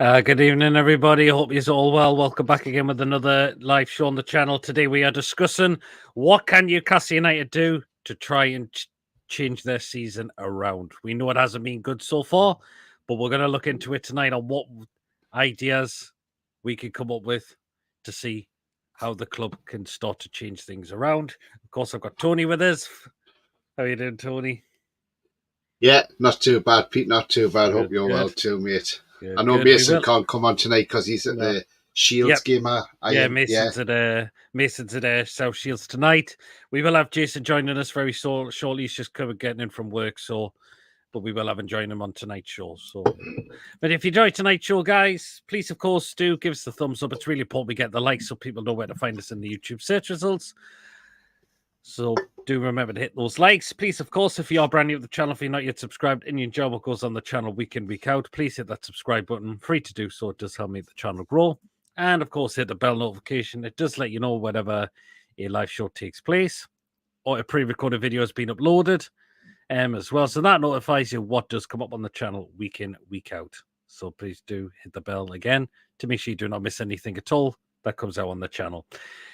Good evening, everybody. Hope you're all well. Welcome back again with another live show on the channel. Today we are discussing what can Newcastle United do to try and change their season around. We know it hasn't been good so far, but we're going to look into it tonight on what ideas we can come up with to see how the club can start to change things around. Of course, I've got Tony with us. How are you doing, Tony? Yeah, not too bad, Pete. Not too bad. Good, Hope you're good. well too, mate. Good, I know good. Mason can't come on tonight because he's at the Shields game. Mason's at South Shields tonight. We will have Jason joining us very shortly. He's just getting in from work, but we will have him join him on tonight's show. But if you enjoy tonight's show, guys, please, of course, do give us the thumbs up. It's really important we get the likes so people know where to find us in the YouTube search results. So do remember to hit those likes. Please, of course, if you are brand new to the channel, if you're not yet subscribed and you enjoy what goes on the channel week in, week out, please hit that subscribe button. Free to do so. It does help make the channel grow. And, of course, hit the bell notification. It does let you know whenever a live show takes place or a pre-recorded video has been uploaded as well. So that notifies you what does come up on the channel week in, week out. So please do hit the bell again to make sure you do not miss anything at all that comes out on the channel.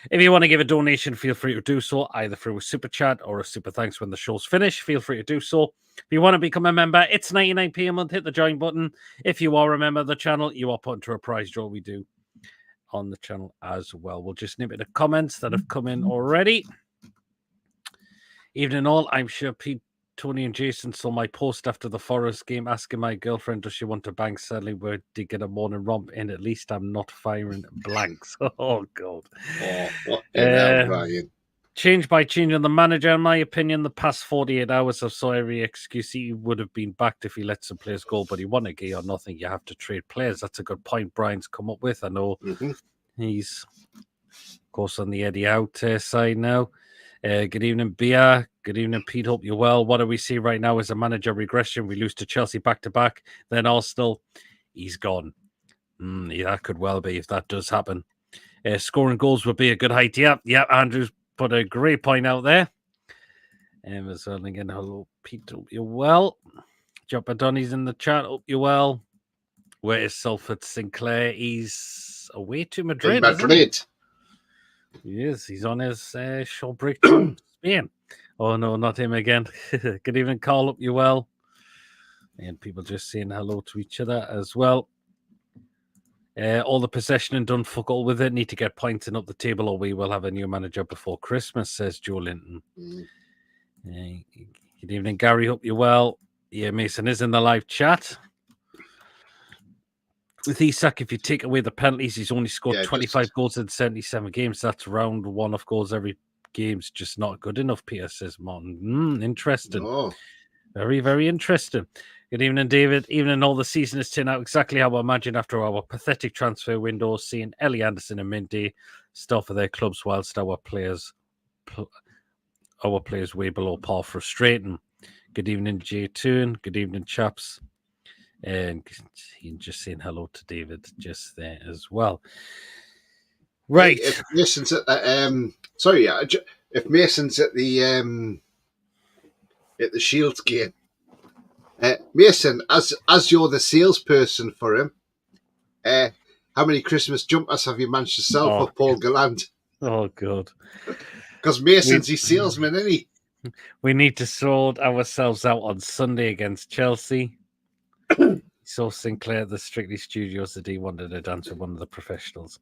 If you want to give a donation, feel free to do so, either through a super chat or a super thanks when the show's finished. Feel free to do so. If you want to become a member, it's 99p a month. Hit the join button. If you are a member of the channel, you are put into a prize draw we do on the channel as well. We'll just nip at the comments that have come in already. Evening all, I'm sure Pete, Tony and Jason saw my post after the Forest game asking my girlfriend, does she want to bang Sadly where to get a morning romp in? At least I'm not firing blanks. Oh, God. Oh, what the hell, Brian? Change by changing the manager, in my opinion, the past 48 hours I saw every excuse. He would have been backed if he let some players go, but he won a game or nothing. You have to trade players. That's a good point Brian's come up with. I know he's, of course, on the Eddie Howe side now. Good evening, Bia. Good evening, Pete. Hope you're well. What do we see right now is a manager regression. We lose to Chelsea back-to-back. Then Arsenal, he's gone. Yeah, that could well be if that does happen. Scoring goals would be a good idea. Yeah, Andrew's put a great point out there. And as well, again, hello, Pete. Hope you're well. Jumper Donny's in the chat. Hope you're well. Where is Salford Sinclair? He's away to Madrid. In Madrid. Yes, he's on his short break to Spain. Oh, no, not him again. Good evening, Carl. Hope you're well. And people just saying hello to each other as well. All the possession and done fuck all with it. Need to get points and up the table or we will have a new manager before Christmas, says Joe Linton. Good evening, Gary. Hope you're well. Yeah, Mason is in the live chat. With Isak, if you take away the penalties, he's only scored 25 goals in 77 games. That's round one of goals every game's just not good enough, Peter says, Martin. Interesting. Oh. Very, very interesting. Good evening, David. Evening, all the season has turned out exactly how I imagined after our pathetic transfer window, seeing Ellie Anderson and Minty start for their clubs whilst our players way below par, frustrating. Good evening, Jay Toon. Good evening, chaps. And just saying hello to David just there as well. Right. Hey, if Mason's at if Mason's at the Shields game, Mason, as you're the salesperson for him, how many Christmas jumpers have you managed to sell for Paul Gallant? Oh, God. Because Mason's his salesman, isn't he? We need to sort ourselves out on Sunday against Chelsea. So Sinclair, the Strictly Studios, that he wanted to dance with one of the professionals.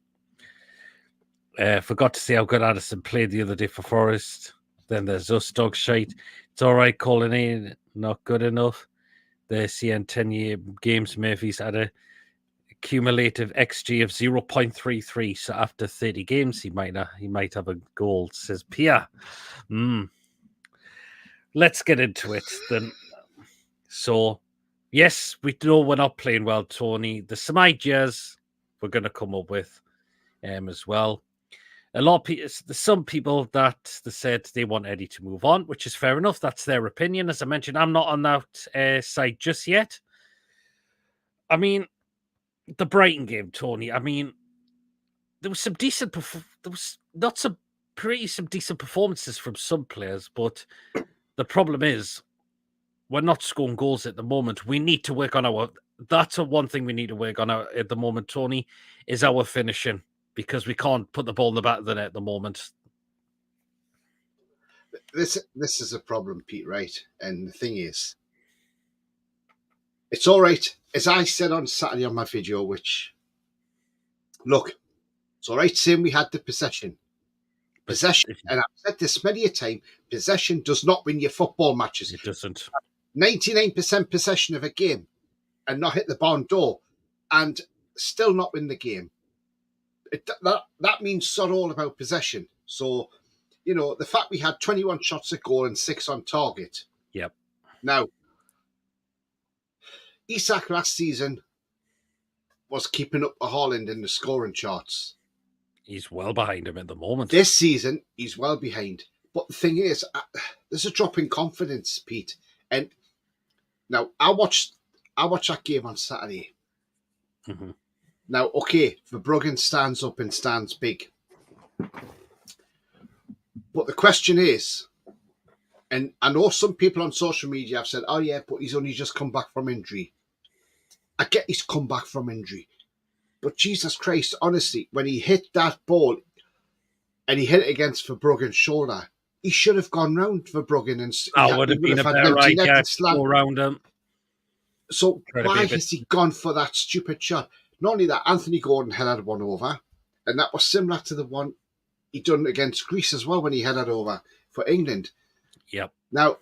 Forgot to see how good Addison played the other day for Forest. Then there's us, dog shite. It's all right calling in, not good enough. The CN 10-year games, Murphy's had a cumulative XG of 0.33. So after 30 games, he might have a goal, says Pia. Let's get into it then. So, yes, we know we're not playing well, Tony. There's some ideas we're going to come up with as well. A lot of people, there's some people that said they want Eddie to move on, which is fair enough. That's their opinion. As I mentioned, I'm not on that side just yet. I mean, the Brighton game, Tony. I mean, there was some decent performances from some players, but the problem is we're not scoring goals at the moment. We need to work on our that's one thing we need to work on at the moment, Tony, is our finishing, because we can't put the ball in the back of the net at the moment. This is a problem, Pete, right? And the thing is, it's all right. As I said on Saturday on my video, which, look, it's all right saying we had the possession. Possession, and I've said this many a time, possession does not win your football matches. It doesn't. 99% possession of a game and not hit the barn door and still not win the game. That means sod all about possession. So, the fact we had 21 shots at goal and 6 on target. Yep. Now, Isak last season was keeping up with Haaland in the scoring charts. He's well behind him at the moment. This season, he's well behind. But the thing is, there's a drop in confidence, Pete. And now, I watched that game on Saturday. Mm-hmm. Now, okay, Verbruggen stands up and stands big. But the question is, and I know some people on social media have said, oh yeah, but he's only just come back from injury. I get he's come back from injury. But Jesus Christ, honestly, when he hit that ball and he hit it against Verbruggen's shoulder, he should have gone round Verbruggen and would have been a better idea to go around him. So why has he gone for that stupid shot? Not only that, Anthony Gordon headed one over, and that was similar to the one he done against Greece as well when he headed over for England. Yep. Now,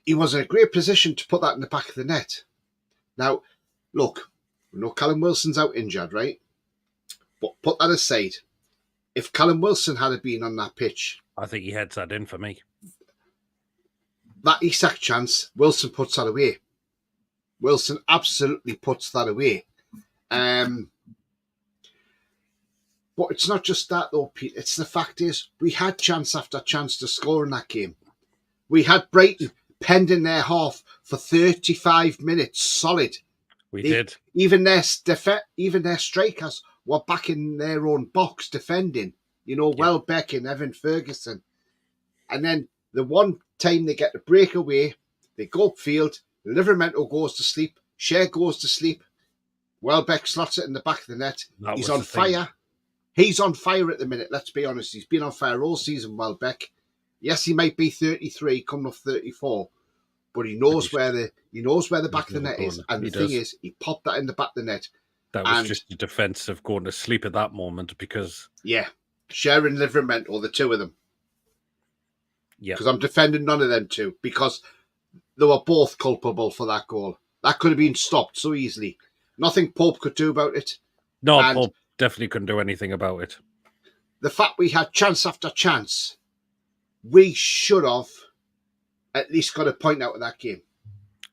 he was in a great position to put that in the back of the net. Now, look, we know Callum Wilson's out injured, right? But put that aside. If Callum Wilson had been on that pitch, I think he heads that in for me. That Isak chance, Wilson puts that away. Wilson absolutely puts that away. But it's not just that though, Pete. It's the fact is we had chance after chance to score in that game. We had Brighton penned in their half for 35 minutes solid. We did. Even their strikers were back in their own box defending. Welbeck and Evan Ferguson. And then the one time they get the breakaway, they go upfield, Livramento goes to sleep, Shea goes to sleep, Welbeck slots it in the back of the net. He's on fire. He's on fire at the minute, let's be honest. He's been on fire all season, Welbeck. Yes, he might be 33, coming off 34, but he knows where the back of the net is. And the thing is, he popped that in the back of the net. That was just the defence of going to sleep at that moment because... Yeah, Shea and Livramento, the two of them. Yeah. Because I'm defending none of them two, because they were both culpable for that goal. That could have been stopped so easily. Nothing Pope could do about it. No, Pope definitely couldn't do anything about it. The fact we had chance after chance, we should have at least got a point out of that game.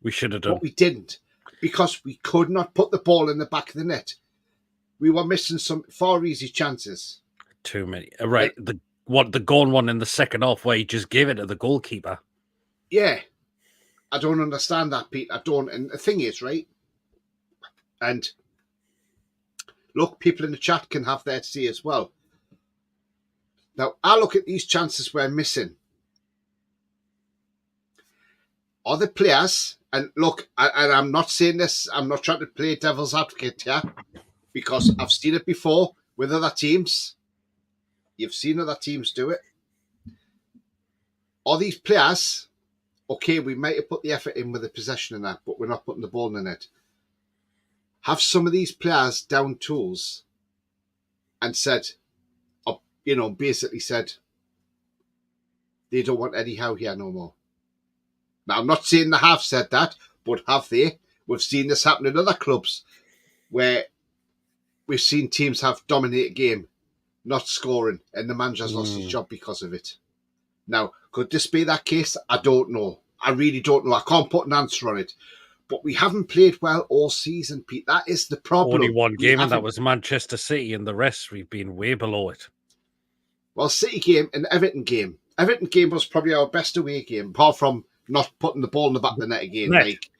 We should have done. But we didn't, because we could not put the ball in the back of the net. We were missing some far easy chances. Too many. Right. The goal one in the second half where he just gave it to the goalkeeper. Yeah. I don't understand that, Pete. I don't. And the thing is, right? And look, people in the chat can have their say as well. Now, I look at these chances we're missing. Are the players, and look, and I'm not saying this, I'm not trying to play devil's advocate here, because I've seen it before with other teams. You've seen other teams do it. Are these players, okay, we might have put the effort in with the possession and that, but we're not putting the ball in the net. Have some of these players down tools and said, basically said, they don't want Eddie Howe here no more. Now, I'm not saying they have said that, but have they? We've seen this happen in other clubs where we've seen teams have dominated game, not scoring, and the manager's lost his job because of it. Now, could this be that case? I don't know. I really don't know. I can't put an answer on it. But we haven't played well all season, Pete. That is the problem. Only one game, and that was Manchester City, and the rest we've been way below it. Well, City game and Everton game. Everton game was probably our best away game, apart from not putting the ball in the back of the net again.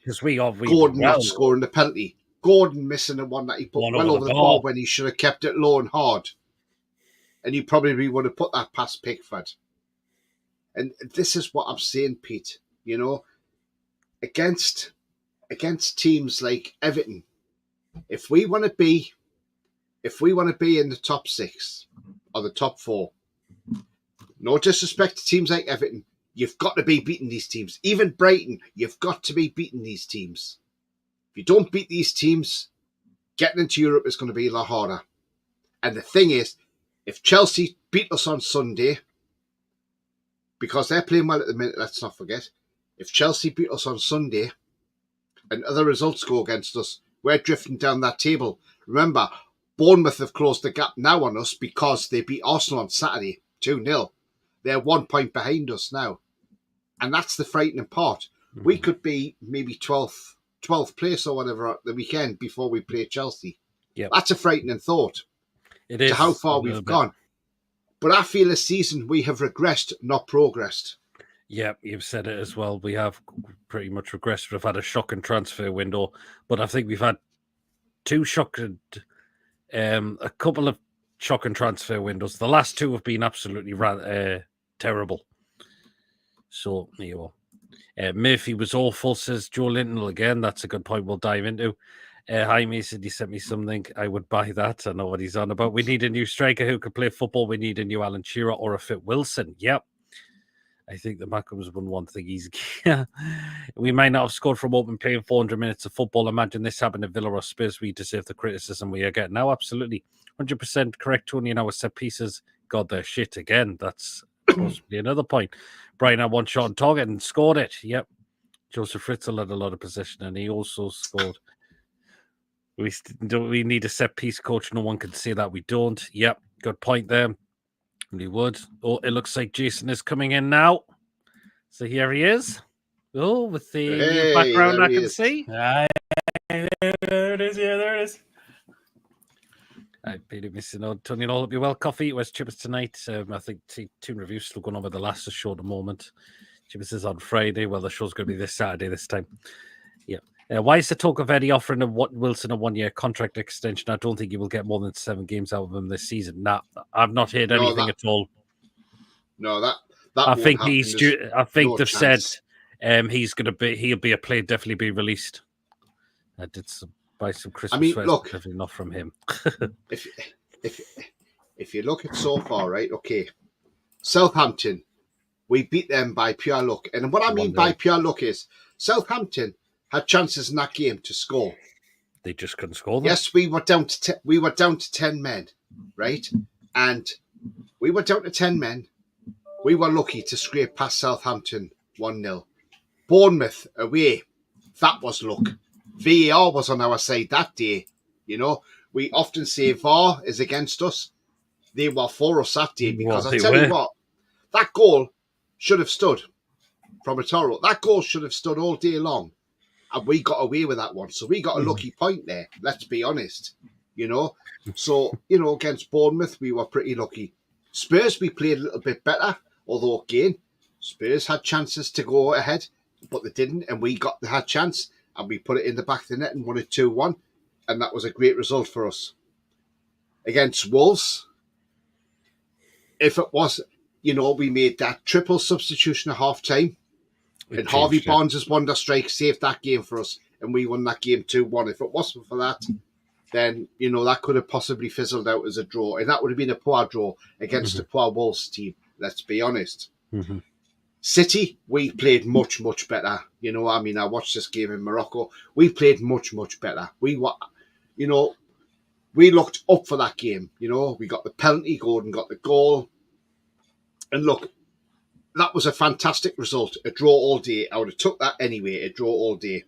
Because Gordon not scoring the penalty. Gordon missing the one that he put well over the ball when he should have kept it low and hard. And he probably would have put that past Pickford. And this is what I'm saying, Pete. Against teams like Everton, if we want to be in the top 6 or the top 4, no disrespect to teams like Everton, you've got to be beating these teams. Even Brighton, you've got to be beating these teams. If you don't beat these teams, getting into Europe is going to be a lot harder. And the thing is, if Chelsea beat us on Sunday, because they're playing well at the minute, let's not forget, if Chelsea beat us on Sunday and other results go against us, we're drifting down that table. Remember, Bournemouth have closed the gap now on us because they beat Arsenal on Saturday 2-0. They're 1 point behind us now. And that's the frightening part. Mm-hmm. We could be maybe 12th place or whatever at the weekend before we play Chelsea. Yep. That's a frightening thought. It is. To how far we've gone. But I feel this season we have regressed, not progressed. Yeah, you've said it as well. We have pretty much regressed. We've had a shocking transfer window, but I think we've had a couple of shocking transfer windows. The last 2 have been absolutely terrible. So, there you are. Murphy was awful, says Joe Linton again. That's a good point we'll dive into. Hi, Mason, he sent me something. I would buy that. I know what he's on about. We need a new striker who can play football. We need a new Alan Shearer or a fit Wilson. Yep. I think the Mackems won one thing easy. We might not have scored from open play in 400 minutes of football. Imagine this happened at Villa or Spurs. We deserve the criticism we are getting now. Absolutely. 100% correct, Tony. And our set pieces got their shit again. That's supposed to be another point. Brian had one shot on target and scored it. Yep. Joseph Fritzl had a lot of possession and he also scored. We need a set piece coach. No one can say that we don't. Yep. Good point there. We would. Oh, it looks like Jason is coming in now. So here he is. Oh, with the background I can see. There it is. Yeah, there it is. I've been missing out. Tony, all up your well coffee. Where's Chippers tonight? I think Toon Review's still going on with the last show at the moment. Chippers is on Friday. Well, the show's going to be this Saturday this time. Yeah. Why is the talk of Eddie offering Wilson a 1-year contract extension? I don't think he will get more than 7 games out of him this season. Nah, I've not heard anything at all. No, that I think he's due. I think they've chance. said he'll be a player, definitely be released. I did buy some Christmas sweaters, look, definitely not from him. if you look at so far, right? Okay, Southampton, we beat them by pure luck, and what I mean by pure luck is Southampton had chances in that game to score. They just couldn't score them. Yes, we were down to 10 men, right? And we were down to 10 men. We were lucky to scrape past Southampton 1-0. Bournemouth away, that was luck. VAR was on our side that day. You know, we often say VAR is against us. They were for us that day because I tell you what, that goal should have stood from Toro. That goal should have stood all day long. And we got away with that one. So we got a lucky point there. Let's be honest. You know? So, against Bournemouth, we were pretty lucky. Spurs, we played a little bit better. Although, again, Spurs had chances to go ahead, but they didn't. And we had chance. And we put it in the back of the net and won it 2-1. And that was a great result for us. Against Wolves, if it was, we made that triple substitution at half-time. And Harvey Barnes' wonder strike saved that game for us, and we won that game 2-1. If it wasn't for that, then, that could have possibly fizzled out as a draw. And that would have been a poor draw against a poor Wolves team, let's be honest. Mm-hmm. City, we played much, much better. I watched this game in Morocco. We played much, much better. We were, we looked up for that game. We got the penalty, Gordon got the goal. And look, that was a fantastic result. A draw all day. I would have took that anyway. A draw all day.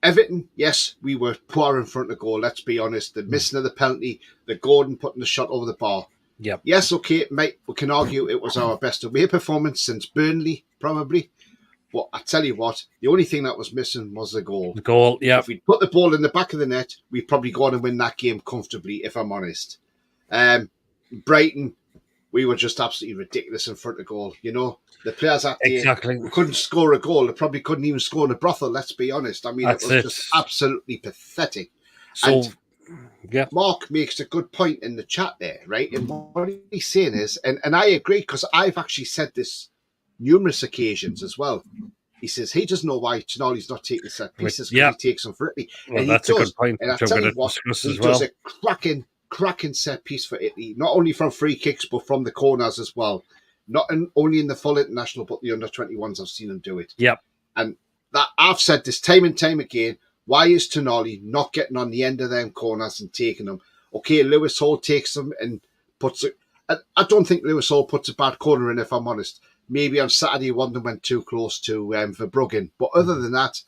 Everton, yes, we were poor in front of goal. Let's be honest. The missing of the penalty, the Gordon putting the shot over the bar. Yep. Yes, okay, mate. We can argue it was our best away performance since Burnley, probably. But I tell you what, the only thing that was missing was the goal. The goal, yeah. If we'd put the ball in the back of the net, we'd probably go on and win that game comfortably, if I'm honest. Brighton, we were just absolutely ridiculous in front of goal. The players out there couldn't score a goal. They probably couldn't even score in a brothel, let's be honest. It was just absolutely pathetic. So, and Mark makes a good point in the chat there, right? And what he's saying is, and I agree, because I've actually said this numerous occasions as well. he says he doesn't know why Tonali's not taking set pieces because Yeah. he takes them for Italy. Well, and that's he a does. good point. And I which I'm tell gonna you what, discuss he as well. does a cracking set piece for Italy, not only from free kicks, but from the corners as well. Not only in the full international, but the under-21s, I've seen him do it. Yep. And that I've said this time and time again, why is Tonali not getting on the end of them corners and taking them? Okay, Lewis Hall takes them and puts it. I don't think Lewis Hall puts a bad corner in, if I'm honest. Maybe on Saturday one of them went too close to Verbruggen. But other than that,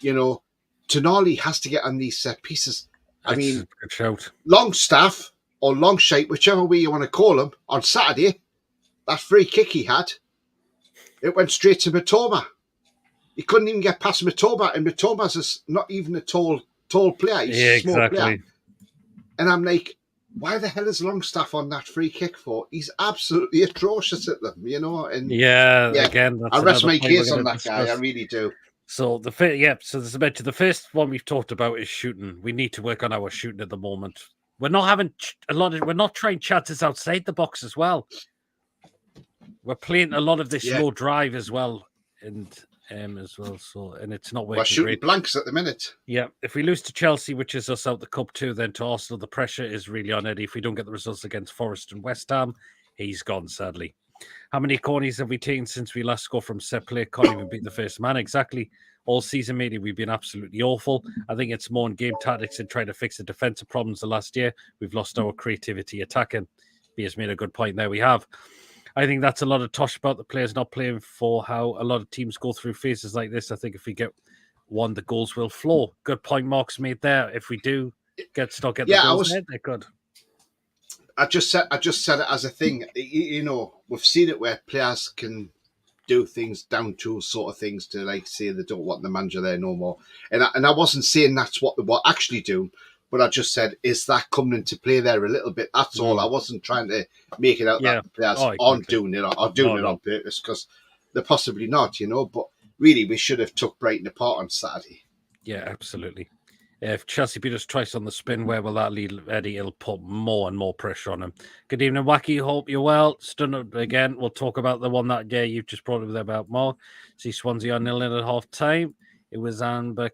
Tonali has to get on these set pieces. I mean, a good shout. Longstaff or Longshite, whichever way you want to call him, on Saturday, that free kick he had, it went straight to Matoma. He couldn't even get past Matoma, and Matoma's not even a tall player. He's a small player. And I'm like, why the hell is Longstaff on that free kick for? He's absolutely atrocious at them, And again, that's I rest my point case we're on gonna that guy. I really do. So so there's a bit. The first one we've talked about is shooting. We need to work on our shooting at the moment. We're not having we're not trying chances outside the box as well. We're playing a lot of this low drive as well, and it's not working. We're shooting great. blanks at the minute. Yeah, if we lose to Chelsea, which is us out the cup too, then to Arsenal, the pressure is really on Eddie. If we don't get the results against Forest and West Ham, he's gone, sadly. How many corners have we taken since we last scored from set play? Can't even beat the first man. Exactly. All season, maybe we've been absolutely awful. I think it's more in game tactics and trying to fix the defensive problems of last year. We've lost our creativity attacking. He has made a good point there. We have. I think that's a lot of tosh about the players not playing for how a lot of teams go through phases like this. I think if we get one, the goals will flow. Good point Mark's made there. If we do start getting the goals ahead, they're good. I just said it as a thing. We've seen it where players can do things down to sort of things to like say they don't want the manager there no more. And I wasn't saying that's what they were actually doing, but I just said, is that coming into play there a little bit? That's all. I wasn't trying to make it out that the players aren't doing it or doing it on purpose, because they're possibly not, But really, we should have took Brighton apart on Saturday. Yeah, absolutely. If Chelsea beat us twice on the spin, where will that lead Eddie? It'll put more and more pressure on him. Good evening, Wacky. Hope you're well. Stunned again. We'll talk about the one that you've just brought up about Mark. See Swansea on 0-0 at half time. It was Amber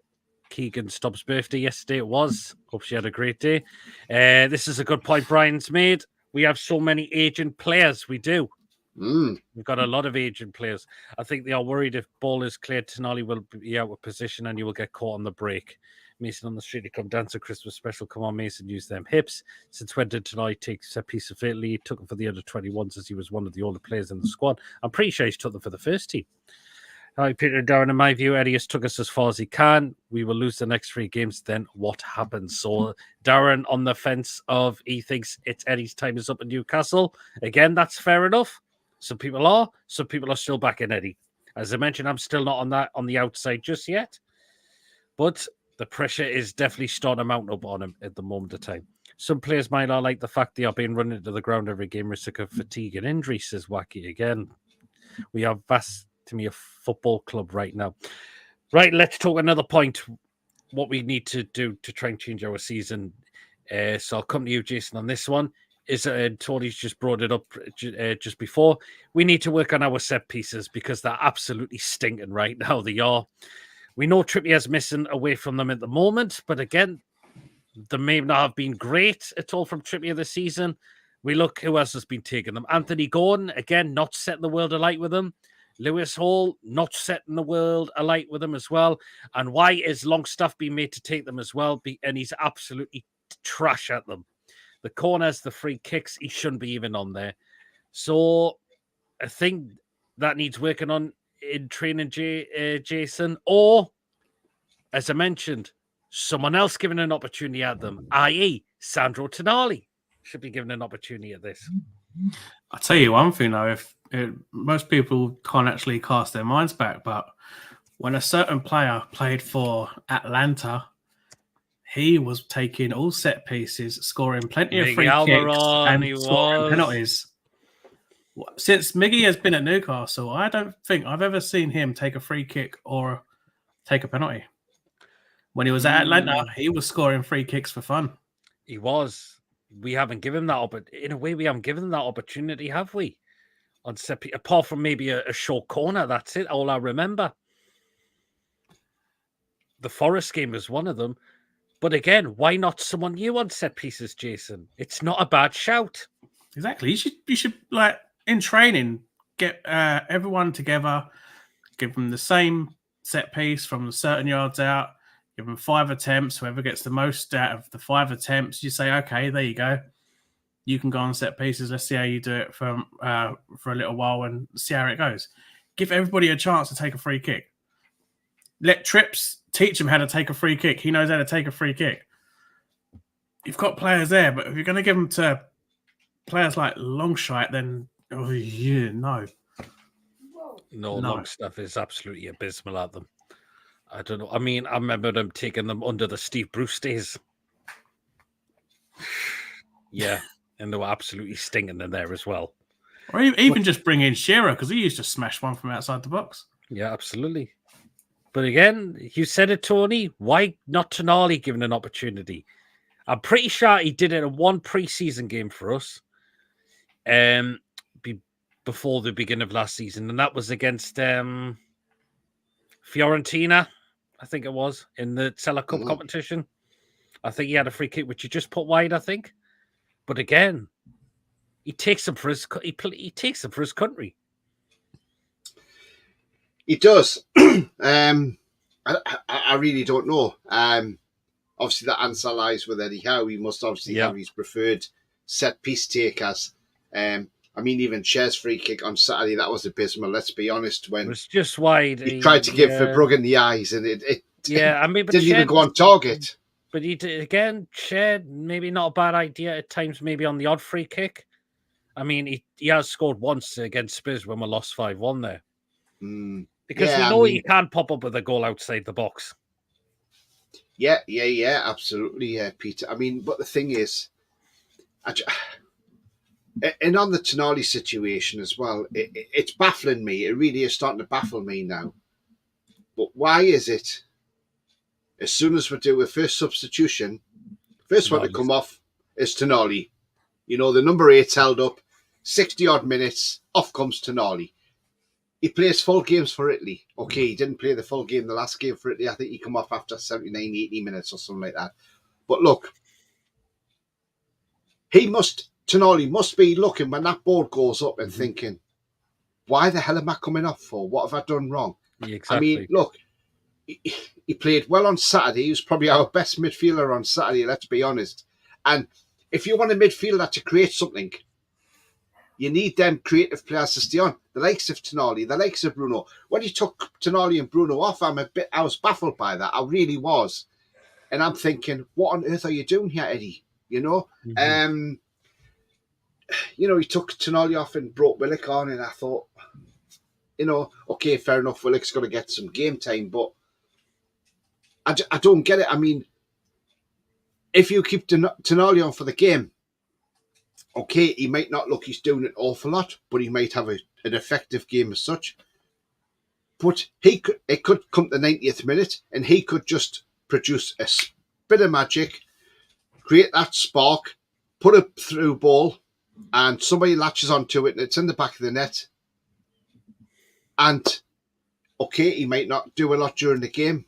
Keegan Stubbs' birthday yesterday. It was. Hope she had a great day. This is a good point Brian's made. We have so many aging players. We do. We've got a lot of aging players. I think they are worried if ball is cleared, Tonali will be out of position and you will get caught on the break. Mason on the street, he come dance a Christmas special. Come on, Mason, use them hips. Since when did Tonali take a piece of Italy? He took them for the under 21s as he was one of the older players in the squad. I'm pretty sure he's took them for the first team. Hi, Peter and Darren. In my view, Eddie has took us as far as he can. We will lose the next 3 games. Then what happens? So Darren on the fence of he thinks it's Eddie's time is up in Newcastle. Again, that's fair enough. Some people are. Some people are still backing Eddie. As I mentioned, I'm still not on the outside just yet. But the pressure is definitely starting to mount up on him at the moment of time. Some players might not like the fact they are being run into the ground every game, risk of fatigue and injury, says Wacky again. We are vast to me a football club right now. Right, let's talk another point. What we need to do to try and change our season. So I'll come to you, Jason, on this one. Tony's just brought it up just before. We need to work on our set pieces because they're absolutely stinking right now. They are. We know Trippier's missing away from them at the moment, but again, they may not have been great at all from Trippier this season. We look who else has been taking them. Anthony Gordon, again, not setting the world alight with them. Lewis Hall, not setting the world alight with them as well. And why is Longstaff being made to take them as well? And he's absolutely trash at them. The corners, the free kicks, he shouldn't be even on there. So I think that needs working on in training, Jason, or as I mentioned, someone else giving an opportunity at them, i.e. Sandro Tonali should be given an opportunity at this. I'll tell you one thing though, most people can't actually cast their minds back, but when a certain player played for Atlanta, he was taking all set pieces, scoring plenty of free kicks and scoring penalties. Since Miggy has been at Newcastle, I don't think I've ever seen him take a free kick or take a penalty. When he was at Atlanta, he was scoring free kicks for fun. He was. We haven't given him that, but in a way, we haven't given him that opportunity, have we? on set piece, apart from maybe a short corner. That's it. All I remember. The Forest game was one of them. But again, why not someone new on set pieces, Jason? It's not a bad shout. Exactly. You should like in training get everyone together, give them the same set piece from certain yards out, give them 5 attempts. Whoever gets the most out of the 5 attempts, you say, okay, there you go. You can go on set pieces. Let's see how you do it for a little while and see how it goes. Give everybody a chance to take a free kick. Let Trips teach him how to take a free kick. He knows how to take a free kick. You've got players there, but if you're going to give them to players like Longshite, then no. Longstaff is absolutely abysmal at them. I don't know. I mean, I remember them taking them under the Steve Bruce days. Yeah, and they were absolutely stinging in there as well. Or even just bring in Shearer, because he used to smash one from outside the box. Yeah, absolutely. But again, you said it, Tony. Why not Tonali given an opportunity? I'm pretty sure he did it in one pre-season game for us. Before the beginning of last season, and that was against Fiorentina, I think it was, in the Seller Cup competition. I think he had a free kick which he just put wide, I think. But again, he takes them for his he takes them for his country. He does. I really don't know. Obviously, that answer lies with Eddie Howe. He must obviously have his preferred set piece takers. I mean, even Cher's free kick on Saturday, that was abysmal. Let's be honest. When it was just wide, he tried to give Verbruggen the eyes, and it I mean, but didn't even go on target. But he did, again, Cher, maybe not a bad idea at times, maybe on the odd free kick. I mean, he has scored once against Spurs when we lost 5-1 there. Because we know he can't pop up with a goal outside the box. Yeah, absolutely, Peter. I mean, but the thing is, and on the Tonali situation as well, it's baffling me. It really is starting to baffle me now. But why is it, as soon as we do a first substitution, first one to come off is Tonali. You know, the number 8's held up, 60-odd minutes, off comes Tonali. He plays full games for Italy. Okay, he didn't play the full game the last game for Italy. I think he come off after 79, 80 minutes or something like that. But look, Tonali must be looking when that board goes up and thinking, why the hell am I coming off for? What have I done wrong? Yeah, exactly. I mean, look, he played well on Saturday. He was probably our best midfielder on Saturday, let's be honest. And if you want a midfielder to create something, you need them creative players to stay on. The likes of Tonali, the likes of Bruno. When you took Tonali and Bruno off, I was baffled by that. I really was. And I'm thinking, what on earth are you doing here, Eddie? You know? You know, he took Tonali off and brought Willock on, and I thought, you know, okay, fair enough, Willock's got to get some game time, but I don't get it. I mean, if you keep Tonali on for the game, okay, he might not look he's doing an awful lot, but he might have an effective game as such. But it could come to the 90th minute, and he could just produce a bit of magic, create that spark, put a through ball, and somebody latches onto it, and it's in the back of the net. And, okay, he might not do a lot during the game,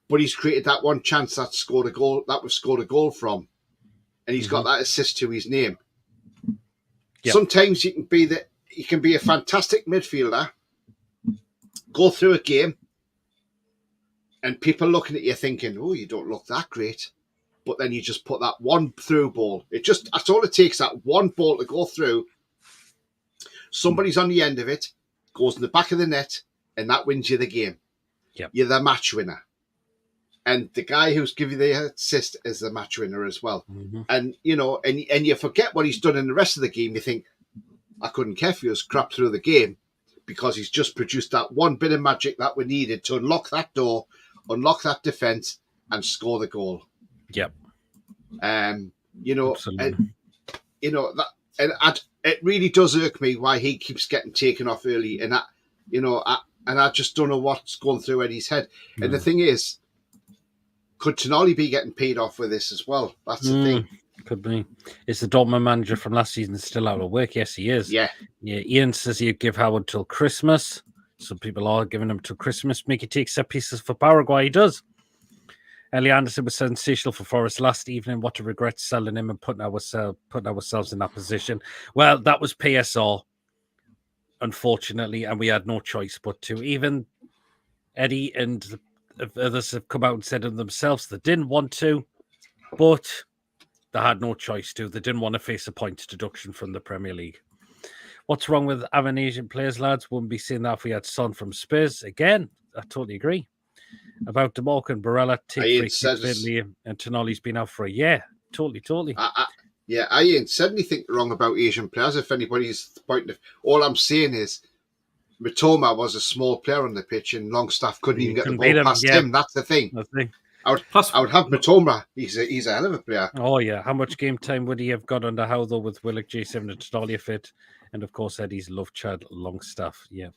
but he's created that one chance that we've scored a goal from, and he's got that assist to his name. Yep. Sometimes you can be a fantastic midfielder, go through a game, and people looking at you thinking, oh, you don't look that great. But then you just put that one through ball. That's all it takes, that one ball to go through. Somebody's on the end of it, goes in the back of the net, and that wins you the game. Yep. You're the match winner. And the guy who's giving you the assist is the match winner as well. And, you know, and you forget what he's done in the rest of the game. You think, I couldn't care if he was crap through the game, because he's just produced that one bit of magic that we needed to unlock that door, unlock that defence, and score the goal. Yep. You know, absolutely. And, you know, it really does irk me why he keeps getting taken off early, and that, you know, I just don't know what's going through Eddie's head. And the thing is, could Tonali be getting paid off with this as well? That's the thing. Could be. Is the Dortmund manager from last season still out of work? Yes, he is. Yeah. Ian says he'd give Howard till Christmas. Some people are giving him till Christmas. Mickey takes set pieces for Paraguay. He does. Ellie Anderson was sensational for Forest last evening. What a regret selling him and putting ourselves in that position. Well, that was PSR, unfortunately, and we had no choice but to. Even Eddie and others have come out and said of themselves they didn't want to, but they had no choice to. They didn't want to face a points deduction from the Premier League. What's wrong with having Asian players, lads? Wouldn't be saying that if we had Son from Spurs. Again, I totally agree. About DeMarco and Barella, take free kicks, and Tonali's been out for a year. Totally. I ain't said anything wrong about Asian players. If anybody's pointing, all I'm saying is Mitoma was a small player on the pitch and Longstaff couldn't even get the ball past him. That's the thing. I would have Mitoma. He's a hell of a player. Oh, yeah. How much game time would he have got under Howe, though, with Willock, J7 and Tonali fit? And, of course, Eddie's love Chad Longstaff. Yeah.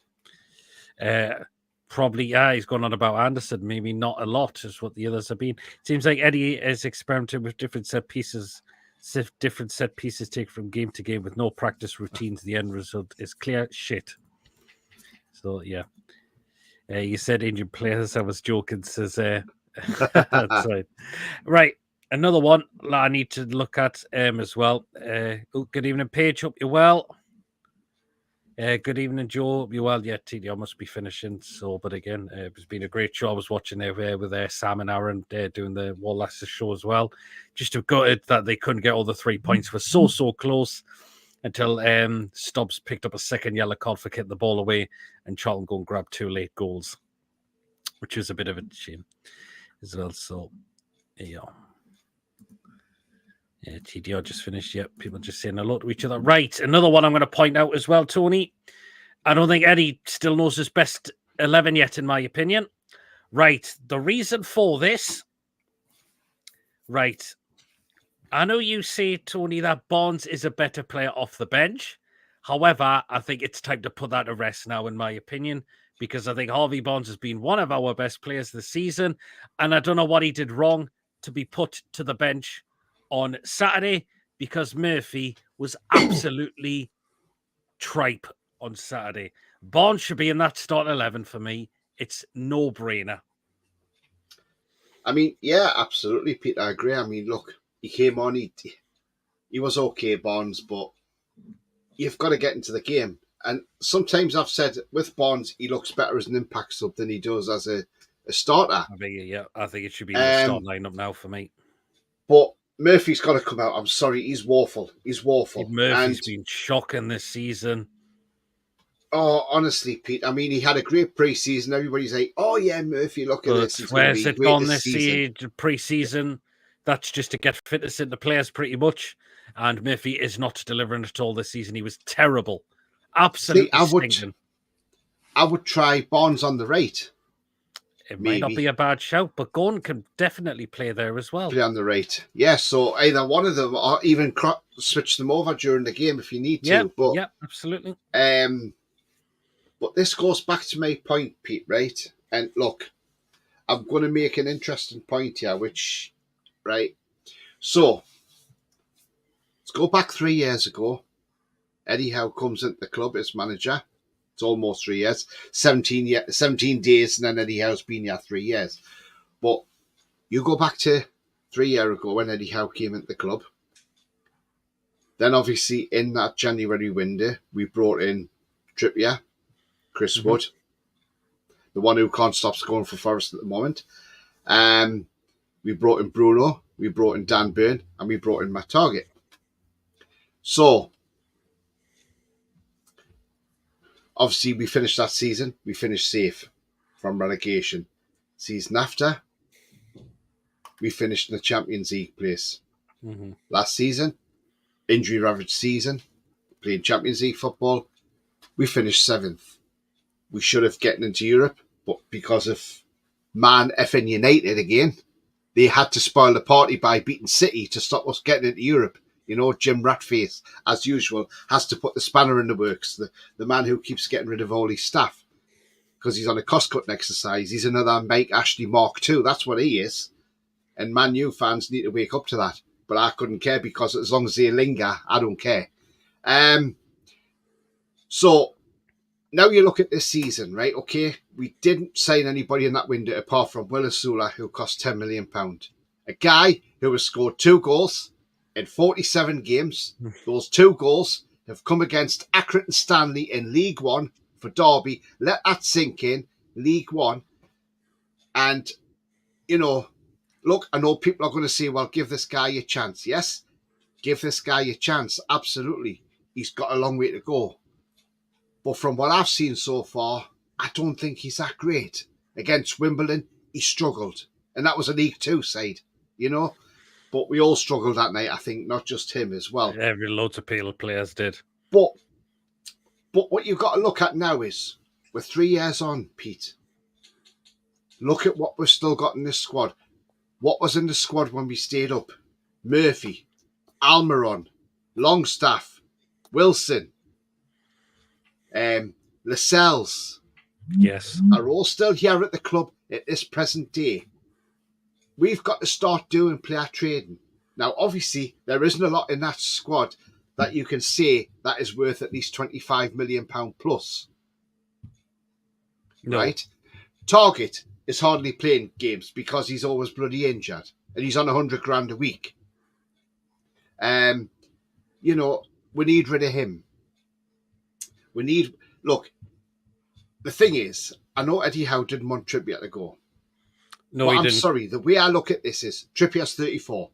Probably, he's gone on about Anderson. Maybe not a lot, is what the others have been. Seems like Eddie is experimenting with different set pieces taken from game to game with no practice routines. The end result is clear shit. So, yeah. You said Indian players. I was joking, says... That's right. Another one I need to look at as well. Good evening, Paige. Hope you're well. Good evening, Joe. Hope you're well. Yeah, TDR must be finishing. So, but again, it's been a great show. I was watching there with Sam and Aaron doing the Wall Leicester show as well. Just to gutted that they couldn't get all the 3 points. We're so close until Stubbs picked up a second yellow card for getting the ball away, and Charlton go and grab 2 late goals, which was a bit of a shame as well. So, yeah. Yeah, TDR just finished. Yep, people just saying hello to each other. Right, another one I'm going to point out as well, Tony. I don't think Eddie still knows his best 11 yet, in my opinion. Right, the reason for this. Right, I know you say, Tony, that Barnes is a better player off the bench. However, I think it's time to put that to rest now, in my opinion, because I think Harvey Barnes has been one of our best players this season, and I don't know what he did wrong to be put to the bench on Saturday, because Murphy was absolutely tripe on Saturday. Barnes should be in that start 11 for me. It's no-brainer. I mean, yeah, absolutely, Peter. I agree. I mean, look, he came on, he was okay, Barnes, but you've got to get into the game. And sometimes I've said with Barnes, he looks better as an impact sub than he does as a starter. I think it should be in the start lineup now for me. But Murphy's got to come out. I'm sorry, he's woeful. Murphy's been shocking this season. Oh, honestly, Pete. I mean, he had a great pre-season. Everybody's like, "Oh yeah, Murphy, look at this." Where's it gone this pre-season? That's just to get fitness into players, pretty much. And Murphy is not delivering at all this season. He was terrible, absolutely stinking. I would try Barnes on the right. It might not be a bad shout, but Gordon can definitely play there as well. Play on the right, yeah. So either one of them, or even switch them over during the game if you need to. Yeah, absolutely. But this goes back to my point, Pete. Right? And look, I'm going to make an interesting point here. So let's go back 3 years ago. Eddie Howe comes into the club as manager. It's almost 3 years, 17 days, and then Eddie Howe's been here 3 years. But you go back to 3 years ago when Eddie Howe came into the club. Then obviously in that January window, we brought in Trippier, Chris Wood, the one who can't stop scoring for Forest at the moment. We brought in Bruno, we brought in Dan Burn, and we brought in Matt Target. So obviously, we finished that season. We finished safe from relegation. Season after, we finished in the Champions League place. Last season, injury-ravaged season, playing Champions League football, we finished 7th. We should have gotten into Europe, but because of Man effing United again, they had to spoil the party by beating City to stop us getting into Europe. You know, Jim Ratface, as usual, has to put the spanner in the works. The man who keeps getting rid of all his staff because he's on a cost-cutting exercise. He's another Mike Ashley Mark II. That's what he is. And Man U fans need to wake up to that. but I couldn't care because as long as they linger, I don't care. So now you look at this season, right? Okay, we didn't sign anybody in that window apart from Willisula, who cost £10 million. A guy who has scored 2 goals in 47 games. Those 2 goals have come against Accrington Stanley in League One for Derby. Let that sink in, League One. And, you know, look, I know people are going to say, well, give this guy a chance. Yes, give this guy a chance. Absolutely. He's got a long way to go. But from what I've seen so far, I don't think he's that great. Against Wimbledon, he struggled. And that was a League Two side, you know. But we all struggled that night, I think, not just him as well. Loads of players did. But what you've got to look at now is, we're 3 years on, Pete. Look at what we've still got in this squad. What was in the squad when we stayed up? Murphy, Almiron, Longstaff, Wilson, Lascelles. Yes. Are all still here at the club at this present day. We've got to start doing player trading. Now, obviously, there isn't a lot in that squad that you can say that is worth at least £25 million plus. No. Right? Target is hardly playing games because he's always bloody injured and he's on $100,000 a week. You know, we need rid of him. Look, the thing is, I know Eddie Howe didn't want Trippier to go. No, but he I'm didn't. sorry, the way I look at this is Trippier's 34.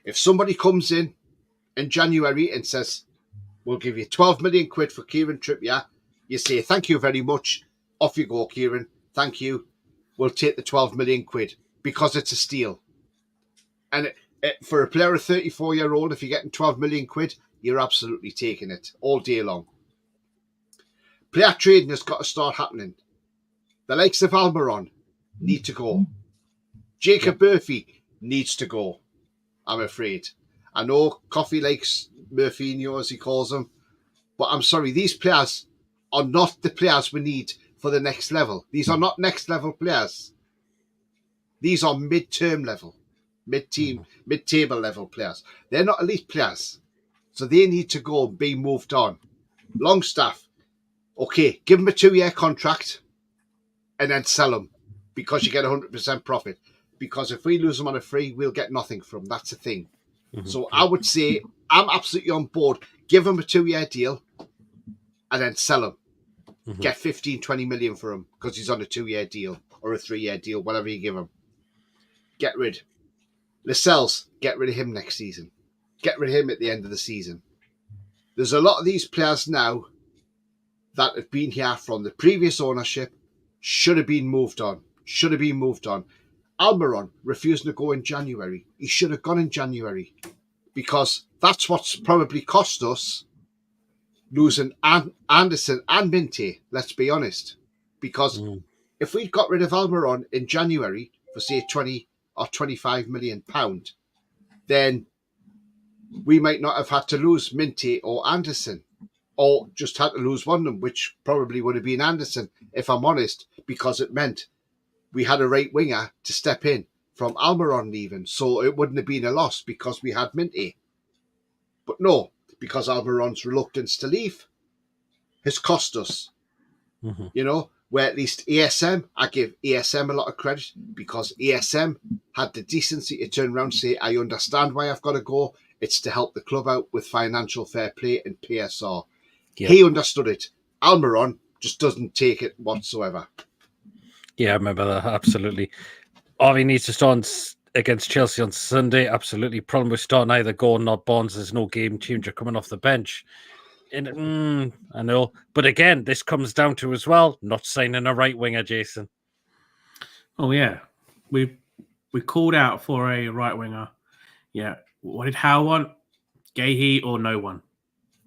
If somebody comes in January and says, we'll give you 12 million quid for Kieran Trippier, you say, thank you very much. Off you go, Kieran. Thank you. We'll take the 12 million quid because it's a steal. And for a player of 34-year-old, if you're getting 12 million quid, you're absolutely taking it all day long. Player trading has got to start happening. The likes of Almiron need to go. Jacob Murphy needs to go, I'm afraid. I know Coffee likes Murphinho, as he calls them, but I'm sorry, these players are not the players we need for the next level. These are not next level players. These are mid-term level, mid-table level players. They're not elite players, so they need to go and be moved on. Longstaff, okay, give him a 2-year contract and then sell him because you get 100% profit. Because if we lose him on a free, we'll get nothing from him. That's the thing. Mm-hmm. So I would say I'm absolutely on board. Give him a 2-year deal and then sell him. Mm-hmm. Get 15, 20 million for him because he's on a 2-year deal or a 3-year deal, whatever you give him. Get rid. Lascelles, get rid of him next season. Get rid of him at the end of the season. There's a lot of these players now that have been here from the previous ownership, should have been moved on. Almiron refusing to go in January. He should have gone in January because that's what's probably cost us losing Anderson and Minty, let's be honest. Because if we'd got rid of Almiron in January for, say, 20 or £25 million, then we might not have had to lose Minty or Anderson, or just had to lose one of them, which probably would have been Anderson, if I'm honest, because it meant we had a right winger to step in from Almiron leaving, so it wouldn't have been a loss because we had Minty. But no, because Almiron's reluctance to leave has cost us. Mm-hmm. You know, where at least ESM, I give ESM a lot of credit because ESM had the decency to turn around and say, I understand why I've got to go. It's to help the club out with financial fair play and PSR. Yep. He understood it. Almiron just doesn't take it whatsoever. Yeah, I remember that, absolutely. He needs to start against Chelsea on Sunday, absolutely. Problem with starting either Gordon or Bonds, there's no game changer coming off the bench. And I know. But again, this comes down to as well, not signing a right winger, Jason. Oh, yeah. We called out for a right winger. Yeah. What did Howe want? Gahey or no one?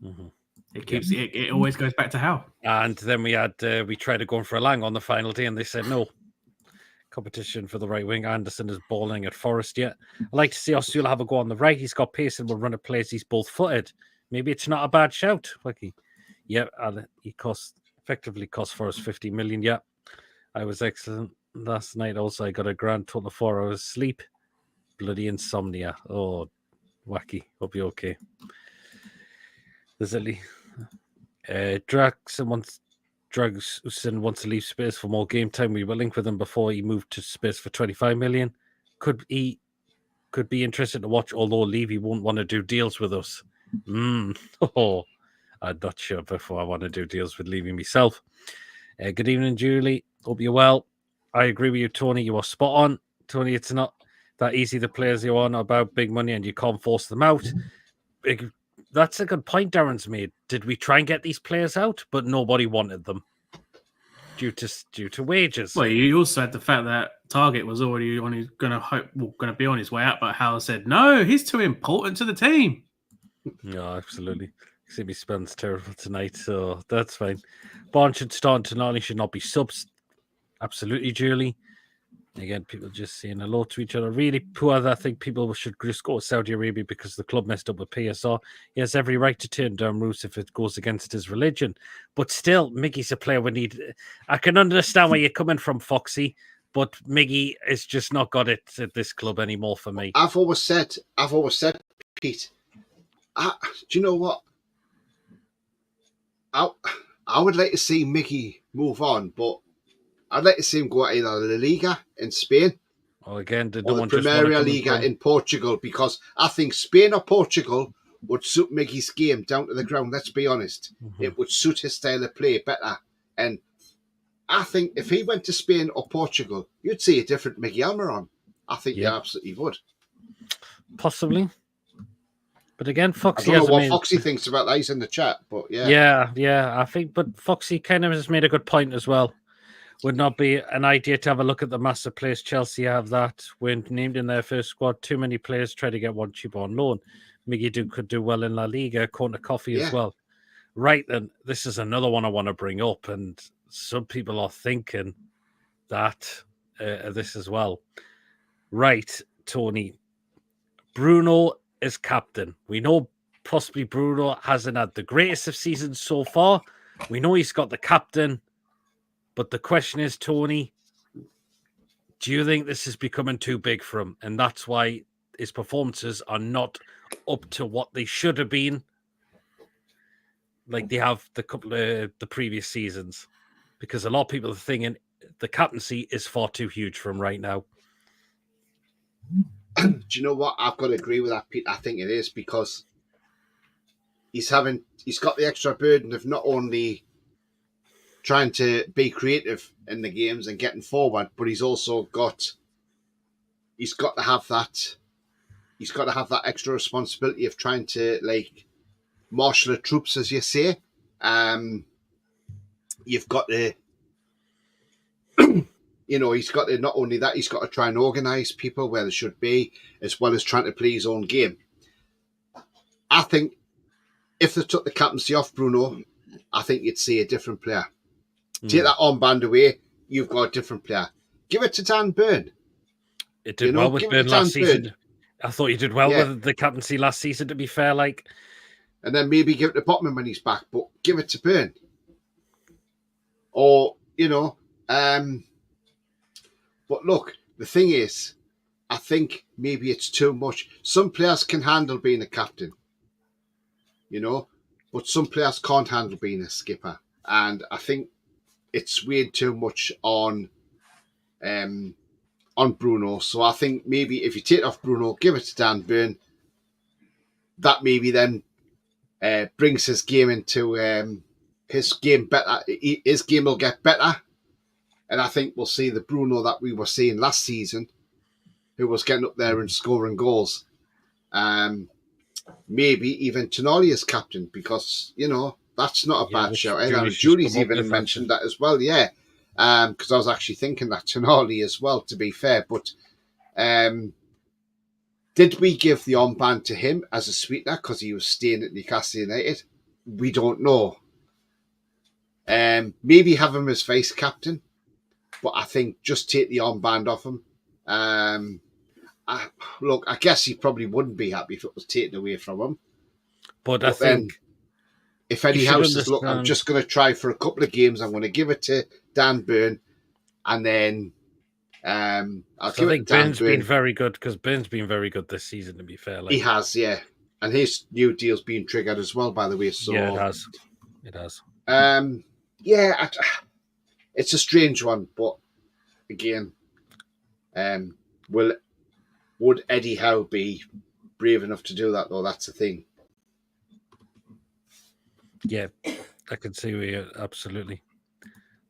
Mm-hmm. It always goes back to Howe. And then we tried to go for a Lang on the final day and they said no. Competition for the right wing. Anderson is balling at Forest yet. I'd like to see Osula have a go on the right. He's got pace and will run at plays. He's both footed. Maybe it's not a bad shout. He effectively cost Forest 50 million. Yeah. I was excellent last night. Also, I got a grand total of 4 hours sleep. Bloody insomnia. Oh, Wacky. Hope you're okay. There's at least Draxon wants to leave Spurs for more game time. We were linked with him before he moved to Spurs for 25 million. Could be interested to watch, although Levy won't want to do deals with us. Oh, I'm not sure before I want to do deals with Levy myself. Good evening, Julie. Hope you're well. I agree with you, Tony. You are spot on. Tony, it's not that easy. The players you want about big money and you can't force them out. That's a good point Darren's made. Did we try and get these players out, but nobody wanted them due to wages? Well, you also had the fact that Target was already going to be on his way out, but Howell said, no, he's too important to the team. No, absolutely. Except he spends terrible tonight, so that's fine. Barnes should start tonight. Should not be subs. Absolutely, Julie. Again, people just saying hello to each other. Really poor. I think people should just go to Saudi Arabia because the club messed up with PSR. He has every right to turn down Roos if it goes against his religion. But still, Miggy's a player we need. I can understand where you're coming from, Foxy, but Miggy has just not got it at this club anymore for me. I've always said, Pete, do you know what? I would like to see Mickey move on, but I'd like to see him go to either La Liga in Spain or the Primera Liga in Portugal, because I think Spain or Portugal would suit Mickey's game down to the ground. Let's be honest. Mm-hmm. It would suit his style of play better. And I think if he went to Spain or Portugal, you'd see a different Mickey Almiron. I think you absolutely would. Possibly. But again, Foxy I don't know what Foxy thinks about that. He's in the chat, but yeah. I think, but Foxy kind of has made a good point as well. Would not be an idea to have a look at the massive players Chelsea have that when named in their first squad. Too many players try to get one cheap on loan. Miggy could do well in La Liga, Corner Coffee as well. Right then, this is another one I want to bring up, and some people are thinking that this as well. Right, Tony. Bruno is captain. We know possibly Bruno hasn't had the greatest of seasons so far. We know he's got the captain. But the question is, Tony, do you think this is becoming too big for him? And that's why his performances are not up to what they should have been, like they have the previous seasons. Because a lot of people are thinking the captaincy is far too huge for him right now. Do you know what? I've got to agree with that, Pete. I think it is, because he's got the extra burden of not only trying to be creative in the games and getting forward, but he's got to have that extra responsibility of trying to marshal the troops, as you say. You've got to he's got to, not only that, he's got to try and organise people where they should be, as well as trying to play his own game. I think if they took the captaincy off Bruno, I think you'd see a different player. Take that armband away, you've got a different player. Give it to Dan Burn. It did well with Burn last season. I thought you did well with the captaincy last season, to be fair. And then maybe give it to Botman when he's back, but give it to Burn. Or, but look, the thing is, I think maybe it's too much. Some players can handle being a captain, but some players can't handle being a skipper. And I think it's weighed too much on Bruno. So I think maybe if you take off Bruno, give it to Dan Burn, that maybe then brings his game into his game better. His game will get better. And I think we'll see the Bruno that we were seeing last season, who was getting up there and scoring goals. Maybe even Tonali as captain, because, that's not a bad shout. Julie's even mentioned that as well, because I was actually thinking that Tonali as well, to be fair. But did we give the armband to him as a sweetener because he was staying at Newcastle United? We don't know. Maybe have him as vice captain, but I think just take the armband off him. Look, I guess he probably wouldn't be happy if it was taken away from him. But I think if Eddie Howe says, look, I'm just going to try for a couple of games, I'm going to give it to Dan Burn, and then I'll So give I it think to Dan Ben's been Burn. very good because Ben's been very good this season, to be fair. He has, yeah. And his new deal's been triggered as well, by the way. So yeah, it has. It has. Yeah, it's a strange one, but again, would Eddie Howe be brave enough to do that, though? That's the thing. Yeah, I can see where you're absolutely.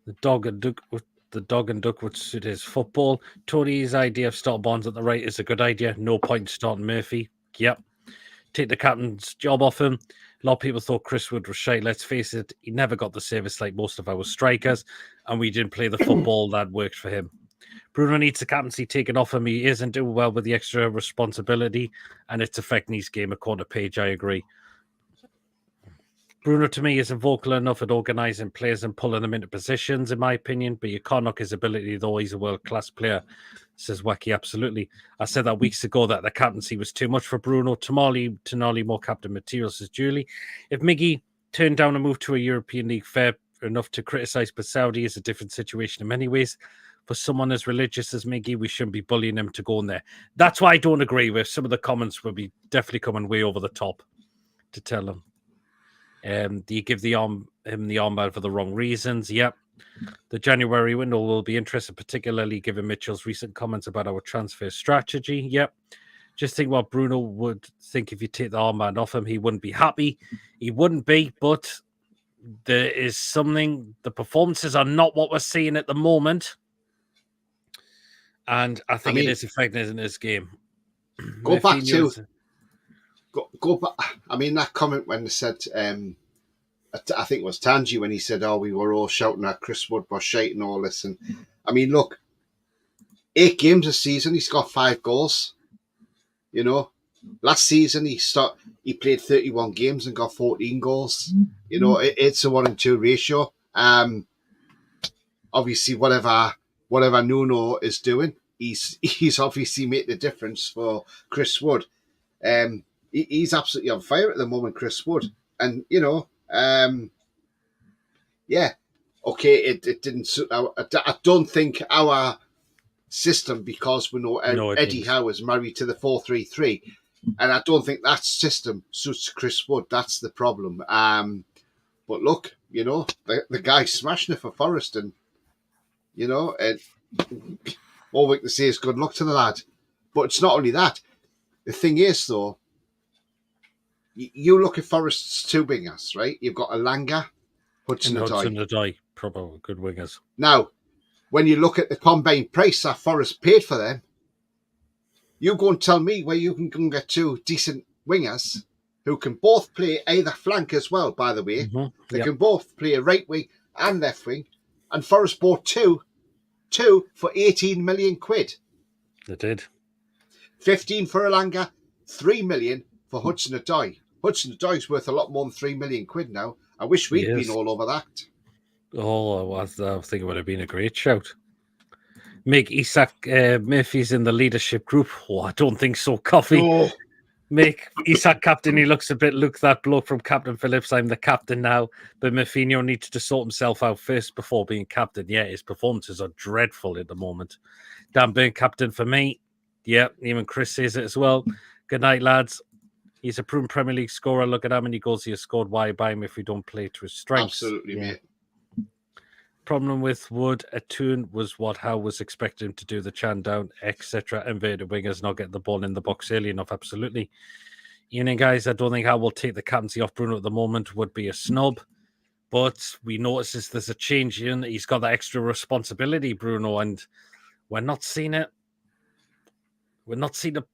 The dog and duck would suit his football. Tony's idea of start Bonds at the right is a good idea. No point starting Murphy. Yep. Take the captain's job off him. A lot of people thought Chris Wood was shite. Let's face it, he never got the service like most of our strikers, and we didn't play the football that worked for him. Bruno needs the captaincy taken off him. He isn't doing well with the extra responsibility, and it's affecting his game. A quarter page, I agree. Bruno, to me, isn't vocal enough at organising players and pulling them into positions, in my opinion, but you can't knock his ability, though he's a world-class player, says Wacky. Absolutely. I said that weeks ago that the captaincy was too much for Bruno. Tonali, more captain material, says Julie. If Miggy turned down a move to a European League, fair enough to criticise, but Saudi is a different situation in many ways. For someone as religious as Miggy, we shouldn't be bullying him to go in there. That's why I don't agree with some of the comments. Will be definitely coming way over the top to tell him. Do you give him the armband for the wrong reasons? Yep. The January window will be interesting, particularly given Mitchell's recent comments about our transfer strategy. Yep. Just think what Bruno would think if you take the armband off him. He wouldn't be happy. He wouldn't be, but there is something. The performances are not what we're seeing at the moment. And I think it is affecting his game. Go back. I mean, that comment when they said, I think it was Tangi when he said, "Oh, we were all shouting at Chris Wood was shite and all this." And I mean, look, 8 games a season, he's got 5 goals. You know, last season he played 31 games and got 14 goals. You know, it's a 1-2 ratio. Obviously, whatever Nuno is doing, he's obviously made the difference for Chris Wood. He's absolutely on fire at the moment, Chris Wood, and you know, yeah, okay, it didn't suit I don't think our system, because we know Eddie Howe is married to the 4-3-3, and I don't think that system suits Chris Wood. That's the problem. But look, you know, the guy's smashing it for Forest, and you know, all we can say is good luck to the lad. But it's not only that. The thing is, though, you look at Forest's 2 wingers, right? You've got Elanga, Hudson-Odoi. Probably good wingers. Now, when you look at the combined price that Forest paid for them, you go and tell me where you can go and get 2 decent wingers who can both play either flank as well, by the way. Mm-hmm. They can both play a right wing and left wing. And Forest bought two for 18 million quid. They did. 15 for Elanga, 3 million for Hudson-Odoi. Hudson-Odoi's worth a lot more than 3 million quid now. I wish we'd been all over that. Oh, I think it would have been a great shout. Make Isak Murphy's in the leadership group. Oh, I don't think so, Coffee. No. Make Isak captain. He looks a bit, look that bloke from Captain Phillips. I'm the captain now. But Murphinho needs to sort himself out first before being captain. Yeah, his performances are dreadful at the moment. Dan Burn captain for me. Yeah, even Chris says it as well. Good night, lads. He's a proven Premier League scorer. Look at how many goals he has scored. Why buy him if we don't play to his strengths? Absolutely, mate. Problem with Wood at Toon was what Howe was expecting him to do, the chan down, etc. Inverted wingers not getting the ball in the box early enough. Absolutely. Evening, guys. I don't think Howe will take the captaincy off Bruno at the moment. Would be a snub. But we notice there's a change in. He's got that extra responsibility, Bruno, and we're not seeing it. We're not seeing the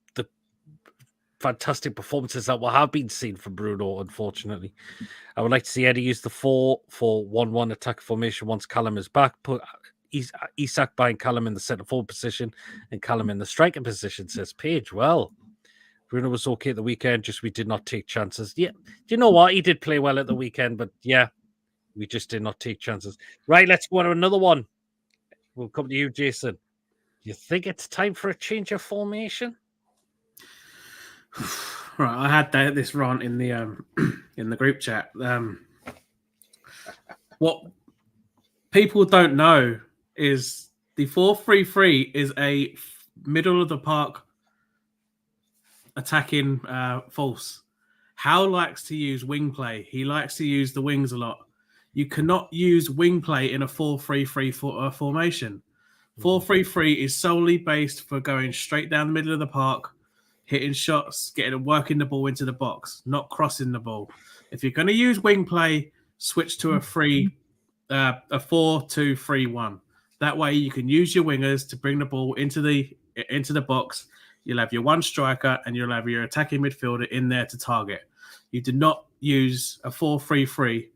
fantastic performances that have been seen from Bruno, unfortunately. I would like to see Eddie use the 4-4-1-1 attack formation once Callum is back. Put Isak behind Callum in the centre forward position and Callum in the striking position, says Paige. Well, Bruno was okay at the weekend, just we did not take chances. Yeah, do you know what? He did play well at the weekend, but yeah, we just did not take chances. Right, let's go on to another one. We'll come to you, Jason. You think it's time for a change of formation? Right, I had this rant in the group chat. What people don't know is The 4-3-3 is a middle of the park attacking false. Howe likes to use wing play. He likes to use the wings a lot. You cannot use wing play in a 4-3-3 formation. 4-3-3 is solely based for going straight down the middle of the park, hitting shots, working the ball into the box, not crossing the ball. If you're going to use wing play, switch to a 4-2-3-1. That way you can use your wingers to bring the ball into the box. You'll have your one striker and you'll have your attacking midfielder in there to target. You do not use a 4-3-3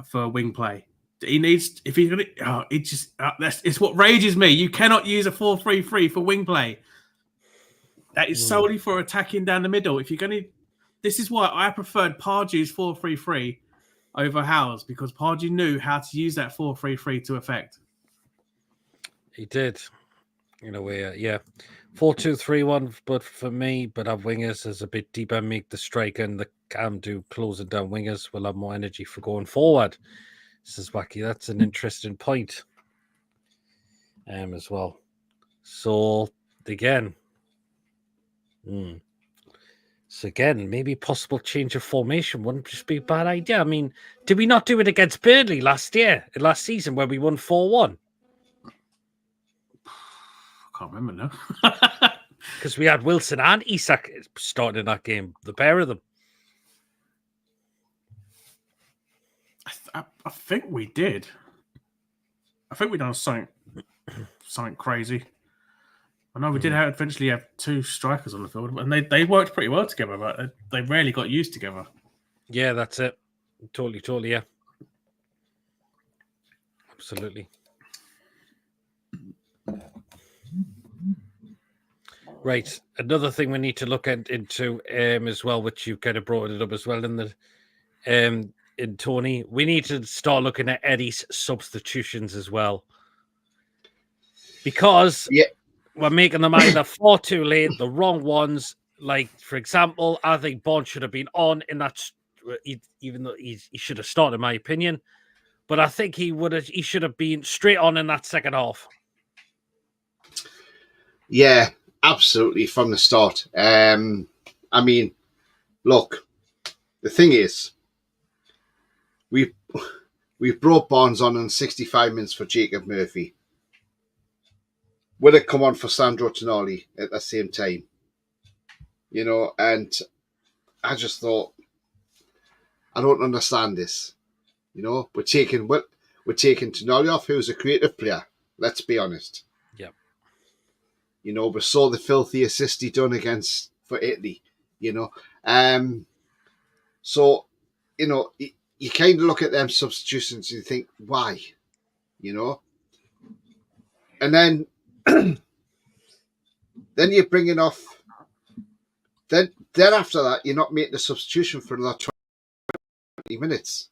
for wing play. He needs, if he's going to, it's what rages me. You cannot use a 4-3-3 for wing play. That is solely for attacking down the middle. If you're going to, this is why I preferred Pardew's 4-3-3 over Howe's, because Pardew knew how to use that 4-3-3 to effect. He did, in a way, yeah. 4-2-3-1, but for me, but have wingers as a bit deeper, make the striker and the cam do closing down wingers. Will have more energy for going forward. This is wacky. That's an interesting point, as well. So again, maybe possible change of formation wouldn't just be a bad idea. I mean, did we not do it against Burnley last season, where we won 4-1? I can't remember now. Because we had Wilson and Isak starting that game, the pair of them. I think we did. I think we done something crazy. I know we did eventually have two strikers on the field, and they worked pretty well together, but they rarely got used together. Yeah, that's it. Totally, yeah. Absolutely. Right. Another thing we need to look into as well, which you kind of brought it up as well in the in Tony, we need to start looking at Eddie's substitutions as well, because we're making them either far too late, the wrong ones. Like, for example, I think Bond should have been on in that, even though he should have started, in my opinion. But I think he should have been straight on in that second half. Yeah, absolutely, from the start. I mean, look, the thing is, we've brought Barnes on in 65 minutes for Jacob Murphy. Would it come on for Sandro Tonali at the same time? You know, and I just thought, I don't understand this. You know, we're taking Tonali off, who's a creative player. Let's be honest. Yeah. You know, we saw the filthy assist he done for Italy. You know, so you know, you kind of look at them substitutions and you think, why? You know, and then then you're bringing off. Then after that, you're not making a substitution for another 20 minutes.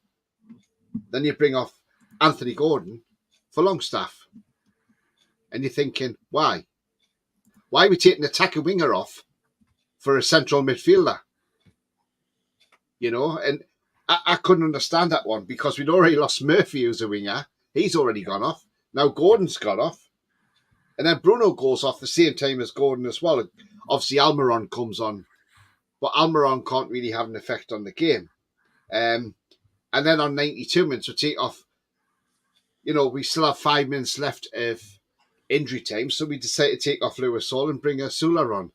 Then you bring off Anthony Gordon for Longstaff. And you're thinking, why? Why are we taking an attacker winger off for a central midfielder? You know, and I couldn't understand that one, because we'd already lost Murphy, who's a winger. He's already gone off. Now Gordon's gone off. And then Bruno goes off the same time as Gordon as well. Obviously, Almiron comes on. But Almiron can't really have an effect on the game. And then on 92 minutes, we take off. You know, we still have 5 minutes left of injury time. So we decide to take off Lewis Hall and bring Asula on.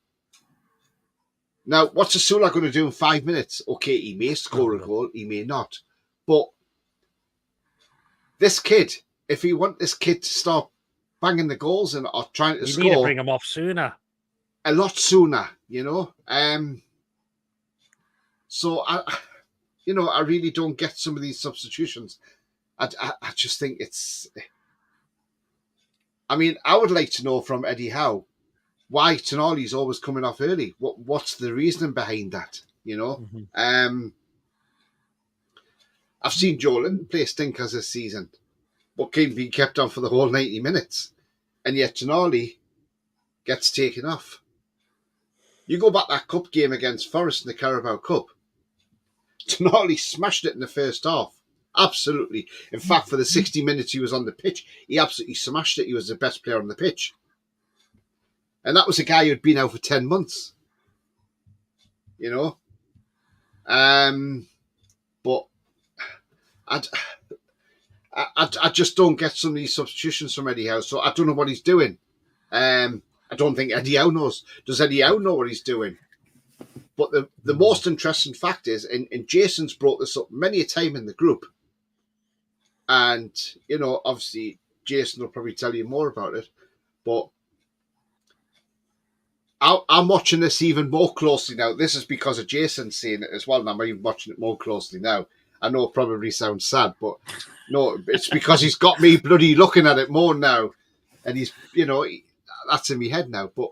Now, what's Asula going to do in 5 minutes? Okay, he may score a goal. He may not. But this kid, if you want this kid to start banging the goals and or trying to score, you need to bring him off sooner. A lot sooner, you know. So I really don't get some of these substitutions. I just think it's. I mean, I would like to know from Eddie Howe why Tonali's always coming off early. What's the reasoning behind that? You know, I've seen Jolan play stinkers this season, but can be kept on for the whole 90 minutes, and yet Tonali gets taken off. You go back that cup game against Forest in the Carabao Cup. Tonali smashed it in the first half. Absolutely. In fact, for the 60 minutes he was on the pitch, he absolutely smashed it. He was the best player on the pitch. And that was a guy who'd been out for 10 months. You know? But I just don't get some of these substitutions from Eddie Howe, so I don't know what he's doing. I don't think Eddie Howe knows. Does Eddie Howe know what he's doing? But the most interesting fact is, and Jason's brought this up many a time in the group, and, you know, obviously Jason will probably tell you more about it, but I'm watching this even more closely now. This is because of Jason seeing it as well, and I'm even watching it more closely now. I know it probably sounds sad, but no, it's because he's got me bloody looking at it more now, and he's, you know, that's in my head now. But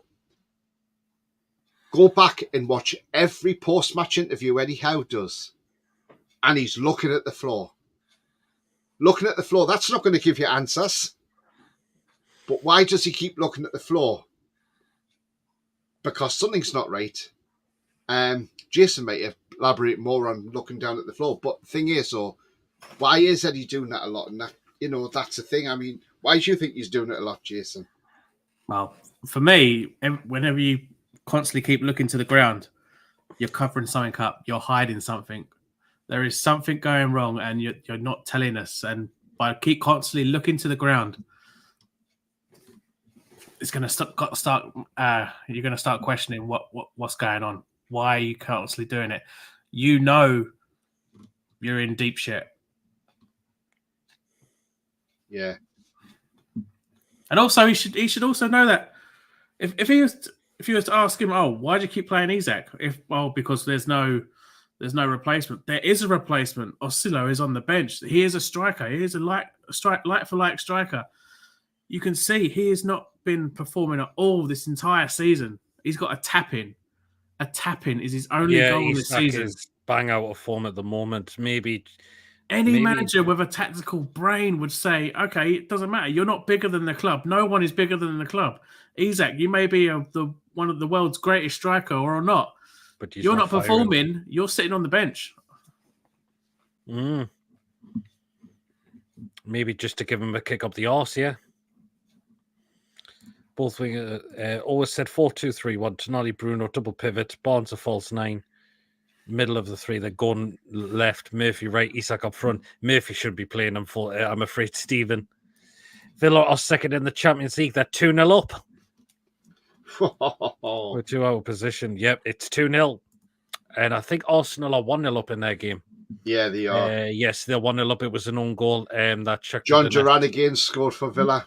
go back and watch every post-match interview Eddie Howe does, and he's looking at the floor. Looking at the floor, that's not going to give you answers. But why does he keep looking at the floor? Because something's not right. Jason might elaborate more on looking down at the floor. But the thing is, why is Eddie doing that a lot? And that, you know, that's the thing. I mean, why do you think he's doing it a lot, Jason? Well, for me, whenever you constantly keep looking to the ground, you're covering something up, you're hiding something. There is something going wrong, and you're not telling us. And by keep constantly looking to the ground, it's going to start. You're going to start questioning what's going on. Why are you constantly doing it? You know, you're in deep shit. Yeah. And also, he should also know that if he was to ask him, oh, why do you keep playing Isak? Because there's no replacement. There is a replacement. Osilo is on the bench. He is a striker. He is a like for like striker. You can see he has not been performing at all this entire season. He's got a tap in. A tap in is his only goal this season. Is bang out of form at the moment. Maybe any manager with a tactical brain would say, okay, it doesn't matter. You're not bigger than the club. No one is bigger than the club. Isak, you may be one of the world's greatest striker or not. But you're not performing. You're sitting on the bench. Maybe just to give him a kick up the arse, yeah. Both wing always said 4-2-3-1. Tonali, Bruno, double pivot. Barnes a false 9. Middle of the three. They're going left. Murphy right. Isak up front. Murphy should be playing them for. I'm afraid Stephen. Villa are second in the Champions League. They're 2-0 up. We're 2-0 position. Yep, it's 2-0. And I think Arsenal are 1-0 up in their game. Yeah, they are. Yes, they're 1-0 up. It was an own goal. That John Duran again scored for Villa.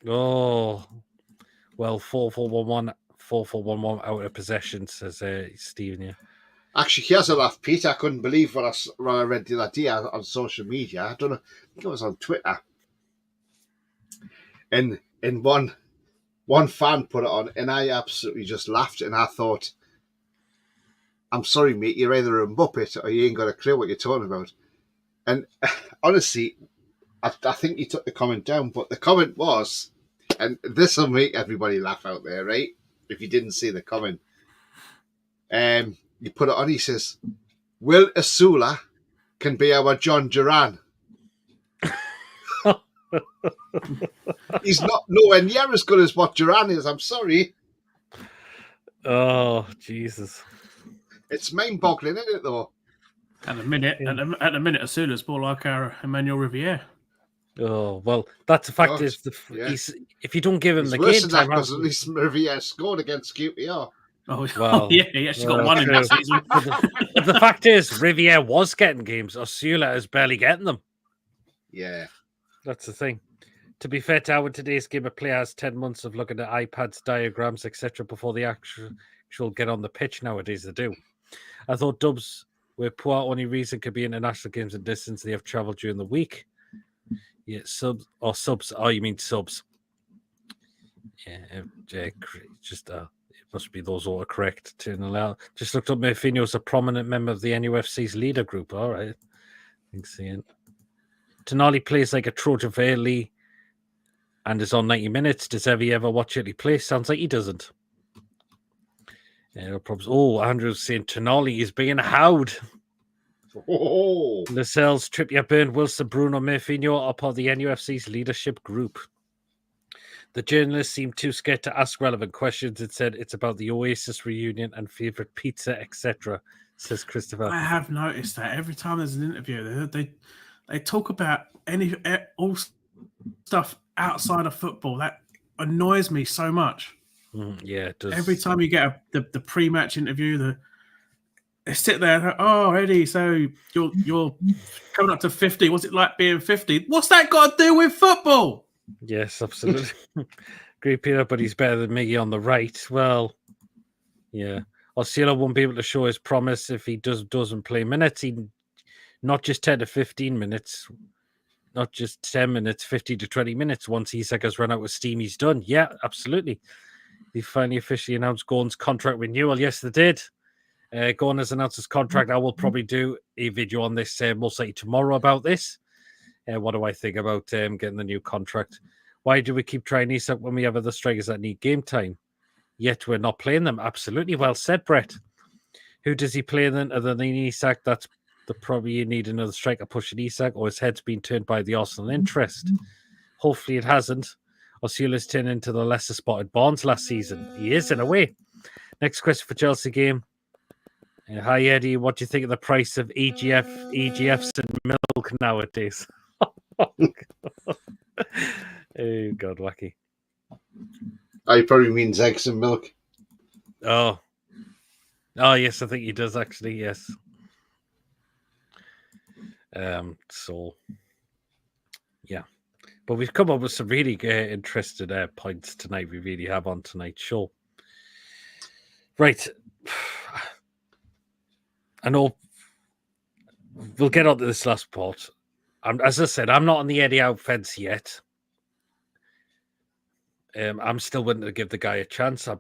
Oh, well, 4-4-1-1, 4-4-1-1 out of possession, says Stephen. Yeah. Actually, here's a laugh, Pete. I couldn't believe what I read the other day on social media. I don't know. I think it was on Twitter. And one fan put it on, and I absolutely just laughed, and I thought, I'm sorry, mate, you're either a muppet or you ain't got a clue what you're talking about. And honestly, I think he took the comment down, but the comment was, and this will make everybody laugh out there, right? If you didn't see the comment. You put it on, he says, Will Asula can be our John Duran. He's not nowhere near as good as what Duran is, I'm sorry. Oh, Jesus. It's mind-boggling, isn't it, though? At the minute, Asula's more like our Emmanuel Riviere. Oh, well, that's the fact is, if you don't give him the game time... Because at least Riviere scored against QPR. Oh, well, yeah, he actually got one in that season. The fact is, Riviere was getting games. Osula is barely getting them. Yeah. That's the thing. To be fair to in today's game, a player has 10 months of looking at iPads, diagrams, etc. before the actual get on the pitch nowadays. They do. I thought Dubs were poor. Only reason could be international games and distance. They have travelled during the week. Yeah, subs. Oh, you mean subs? Yeah, just it must be those all are correct to allow. Just looked up. Murphinho's a prominent member of the NUFC's leader group. All right, thanks, Ian. Tonali plays like a Trojan for Italy and is on 90 minutes. Does ever watch Italy play? Sounds like he doesn't. Yeah, no problems. Oh, Andrew's saying Tonali is being howled. Oh, Lascelles, Trippier, Burn, Wilson, Bruno, Murphinho are part of the NUFC's leadership group. The journalists seemed too scared to ask relevant questions and said it's about the Oasis reunion and favourite pizza, etc., says Christopher. I have noticed that every time there's an interview, they talk about all stuff outside of football. That annoys me so much. Yeah, it does. Every time you get the pre-match interview, they sit there. Oh, Eddie, so you're coming up to 50. What's it like being 50? What's that got to do with football? Yes, absolutely. Great Peter, but he's better than Miggy on the right. Well, yeah. Osceola won't be able to show his promise if he doesn't play minutes. Not just 10 to 15 minutes, not just 10 minutes, 50 to 20 minutes. Once Isak has run out of steam, he's done. Yeah, absolutely. They finally officially announced Gordon's contract renewal. Yes, they did. Gordon has announced his contract. I will probably do a video on this most likely tomorrow about this. What do I think about getting the new contract? Why do we keep trying Isak when we have other strikers that need game time? Yet we're not playing them. Absolutely well said, Brett. Who does he play then other than Isak? That's probably you need another striker pushing Isak, or his head's been turned by the Arsenal interest. Hopefully it hasn't. Osceola's turned into the lesser spotted Barnes last season. He is in a way. Next question for Chelsea game. Hi Eddie, what do you think of the price of EGFs and milk nowadays? Oh God, wacky. He probably means eggs and milk. Oh yes, I think he does actually. Yes. So yeah, but we've come up with some really interesting points tonight. We really have on tonight's show. Right. I know we'll get on to this last part. As I said, I'm not on the Eddie Howe fence yet. I'm still willing to give the guy a chance. I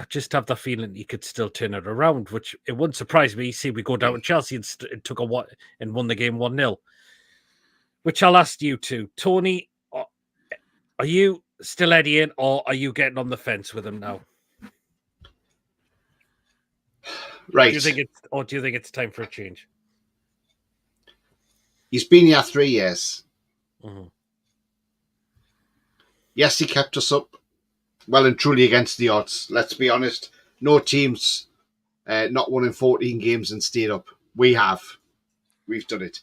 just have the feeling he could still turn it around, which it wouldn't surprise me. See, we go down to Chelsea and took and won the game 1-0. Which I'll ask you to, Tony. Are you still Eddie in, or are you getting on the fence with him now? Right. Do you think it's time for a change? He's been here 3 years. Mm-hmm. Yes, he kept us up well and truly against the odds. Let's be honest. No teams not won in 14 games and stayed up. We have. We've done it.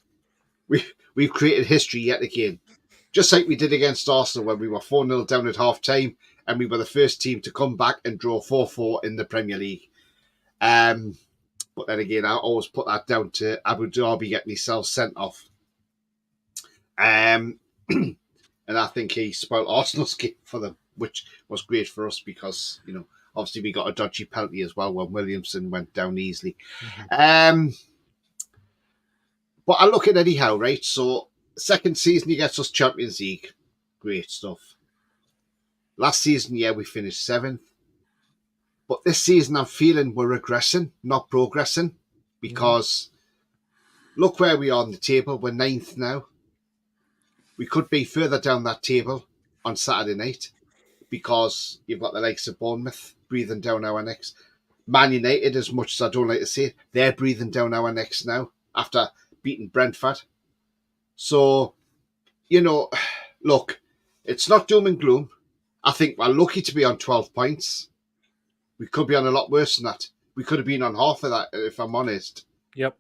We've created history yet again. Just like we did against Arsenal when we were 4-0 down at half-time and we were the first team to come back and draw 4-4 in the Premier League. But then again, I always put that down to Abu Dhabi getting himself sent off. And I think he spoiled Arsenal's game for them, which was great for us because, obviously we got a dodgy penalty as well when Williamson went down easily. Mm-hmm. But I look at Eddie Howe, right? So, second season, he gets us Champions League. Great stuff. Last season, we finished 7th. But this season, I'm feeling we're regressing, not progressing. Because look where we are on the table. We're 9th now. We could be further down that table on Saturday night because you've got the likes of Bournemouth breathing down our necks. Man United, as much as I don't like to say it, they're breathing down our necks now after beating Brentford. So, look, it's not doom and gloom. I think we're lucky to be on 12 points. We could be on a lot worse than that. We could have been on half of that, if I'm honest. Yep.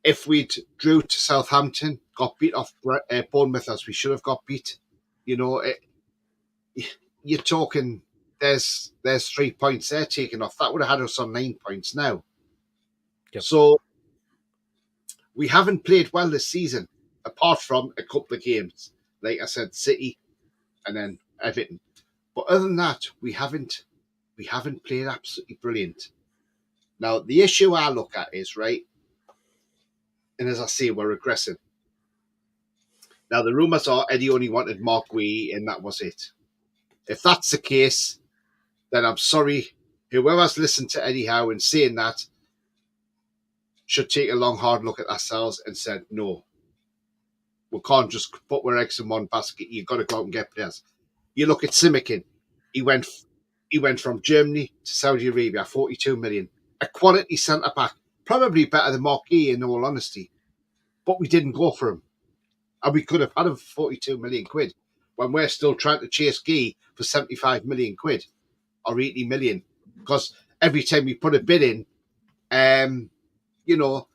If we'd drew to Southampton, got beat off Bournemouth as we should have got beat, you're talking, there's 3 points there taken off. That would have had us on 9 points now. Yep. So we haven't played well this season, apart from a couple of games. Like I said, City and then Everton. But other than that, we haven't played absolutely brilliant. Now, the issue I look at is, right, and as I say, we're regressing. Now, the rumours are Eddie only wanted Mark Guéhi, and that was it. If that's the case, then I'm sorry. Whoever's listened to Eddie Howe and saying that should take a long, hard look at ourselves and said, no, we can't just put our eggs in one basket. You've got to go out and get players. You look at Simikin. He went from Germany to Saudi Arabia, 42 million. A quality centre-back probably better than Marquis, in all honesty. But we didn't go for him. And we could have had him for 42 million quid when we're still trying to chase Guy for 75 million quid or 80 million. Because every time we put a bid in, you know,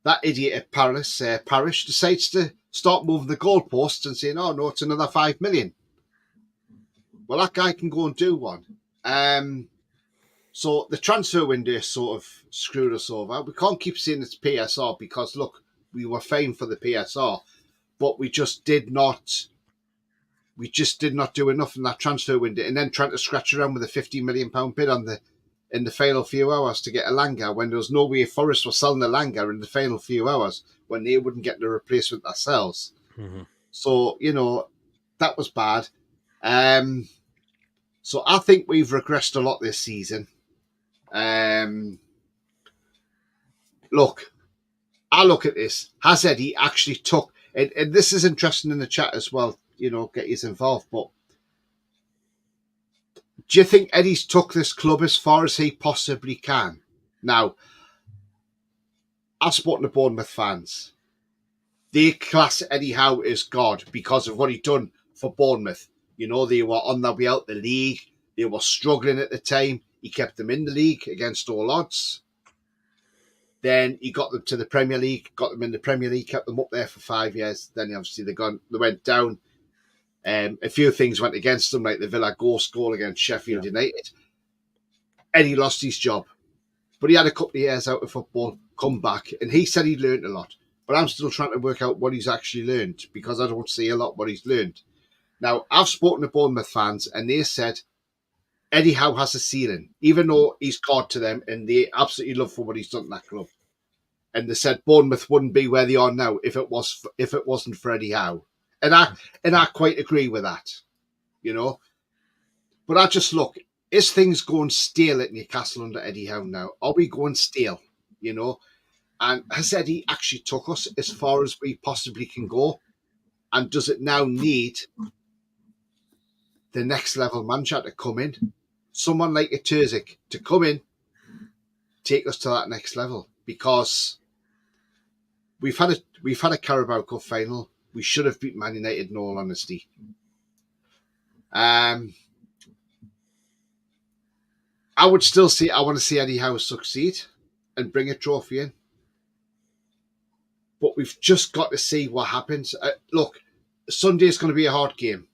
that idiot at Parish decides to start moving the goalposts and saying, oh, no, it's another 5 million. Well, that guy can go and do one. So the transfer window sort of screwed us over. We can't keep saying it's PSR because, look, we were fine for the PSR, but we just did not do enough in that transfer window. And then trying to scratch around with a £50 million bid in the final few hours to get Elanga when there was no way Forest were selling Elanga in the final few hours when they wouldn't get the replacement themselves. Mm-hmm. So, that was bad. So I think we've regressed a lot this season. Look, I look at this. Has Eddie actually took, and this is interesting in the chat as well, get you involved, but do you think Eddie's took this club as far as he possibly can? Now, I've spoken to Bournemouth fans. They class Eddie Howe as God because of what he'd done for Bournemouth. They were on their way out the league. They were struggling at the time. He kept them in the league against all odds. Then he got them to the Premier League, got them in the Premier League, kept them up there for 5 years. Then obviously they went down. A few things went against them, like the Villa ghost goal against Sheffield United. Eddie lost his job. But he had a couple of years out of football, come back, and he said he learned a lot. But I'm still trying to work out what he's actually learned because I don't see a lot what he's learned. Now, I've spoken to Bournemouth fans, and they said Eddie Howe has a ceiling, even though he's God to them, and they absolutely love for what he's done in that club. And they said Bournemouth wouldn't be where they are now if it wasn't for Eddie Howe. And I quite agree with that, But I just look, is things going stale at Newcastle under Eddie Howe now? Are we going stale, And has Eddie actually took us as far as we possibly can go? And does it now need the next level manager to come in? Someone like a Terzic to come in, take us to that next level. Because we've had a Carabao Cup final. We should have beaten Man United, in all honesty. I would still say I want to see Eddie Howe succeed and bring a trophy in. But we've just got to see what happens. Look, Sunday's going to be a hard game.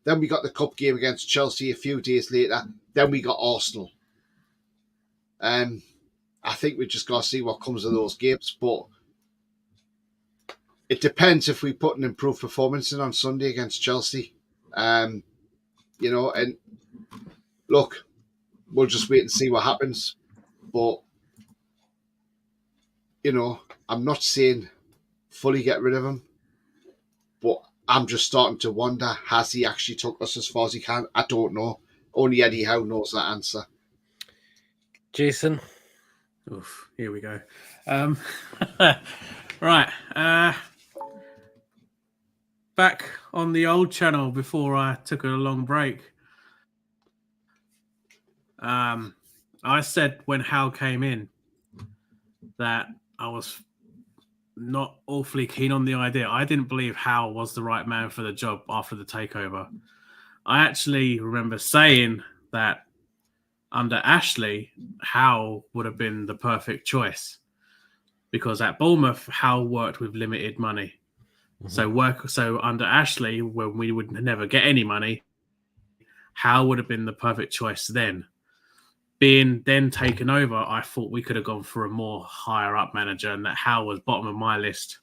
Then we got the cup game against Chelsea a few days later. Then we got Arsenal. I think we just got to see what comes of those games. But it depends if we put an improved performance in on Sunday against Chelsea. And look, we'll just wait and see what happens. But, I'm not saying fully get rid of him. But I'm just starting to wonder, has he actually took us as far as he can? I don't know. Only Eddie Howe knows that answer. Jason? Oof, here we go. Right. Back on the old channel before I took a long break, I said when Howe came in that I was not awfully keen on the idea. I didn't believe Howe was the right man for the job after the takeover. I actually remember saying that under Ashley, Howe would have been the perfect because at Bournemouth, Howe worked with limited money. Mm-hmm. So under Ashley, when we would never get any money, Howe would have been the perfect choice then. Being then taken over, I thought we could have gone for a more higher up manager, and that Howe was bottom of my list.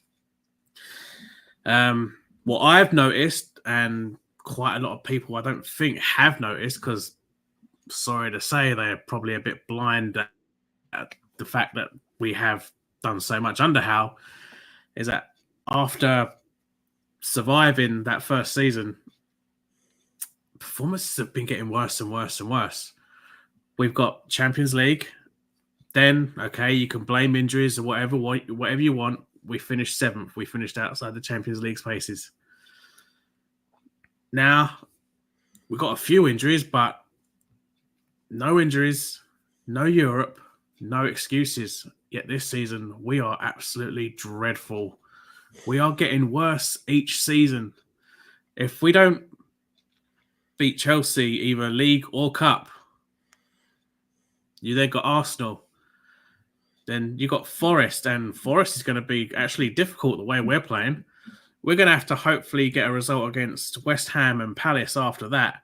What I've noticed, and quite a lot of people I don't think have noticed, because sorry to say, they're probably a bit blind at the fact that we have done so much under Howe, is that after surviving that first season, performances have been getting worse and worse and worse. We've got Champions League. Then, okay, you can blame injuries or whatever you want. We finished 7th. We finished outside the Champions League spaces. Now, we've got a few injuries, but no injuries, no Europe, No excuses. Yet this season, we are absolutely dreadful. We are getting worse each season. If we don't beat Chelsea, either league or cup, you then got Arsenal. Then you got Forest, and Forest is going to be actually difficult the way we're playing. We're going to have to hopefully get a result against West Ham and Palace after that,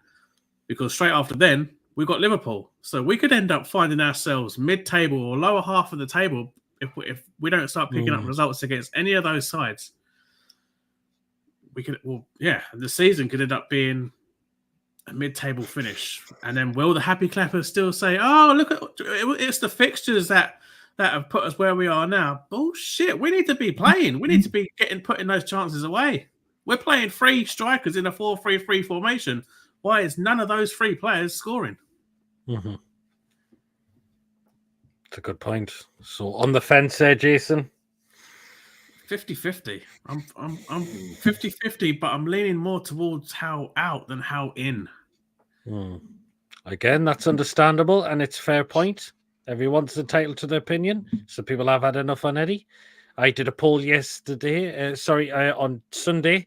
because straight after then, we've got Liverpool. So we could end up finding ourselves mid-table or lower half of the table if we don't start picking up results against any of those sides. The season could end up being a mid-table finish. And then will the happy clappers still say, oh, look, it's the fixtures that have put us where we are now? Bullshit. We need to be playing. We need to be putting those chances away. We're playing 3 strikers in a 4-3-3 formation. Why is none of those 3 players scoring? Mm-hmm. That's a good point. So on the fence there, Jason? 50-50. I'm 50-50, but I'm leaning more towards how out than how in. Again, that's understandable, and it's a fair point. Everyone's entitled to their opinion. Some people have had enough on Eddie. I did a poll on Sunday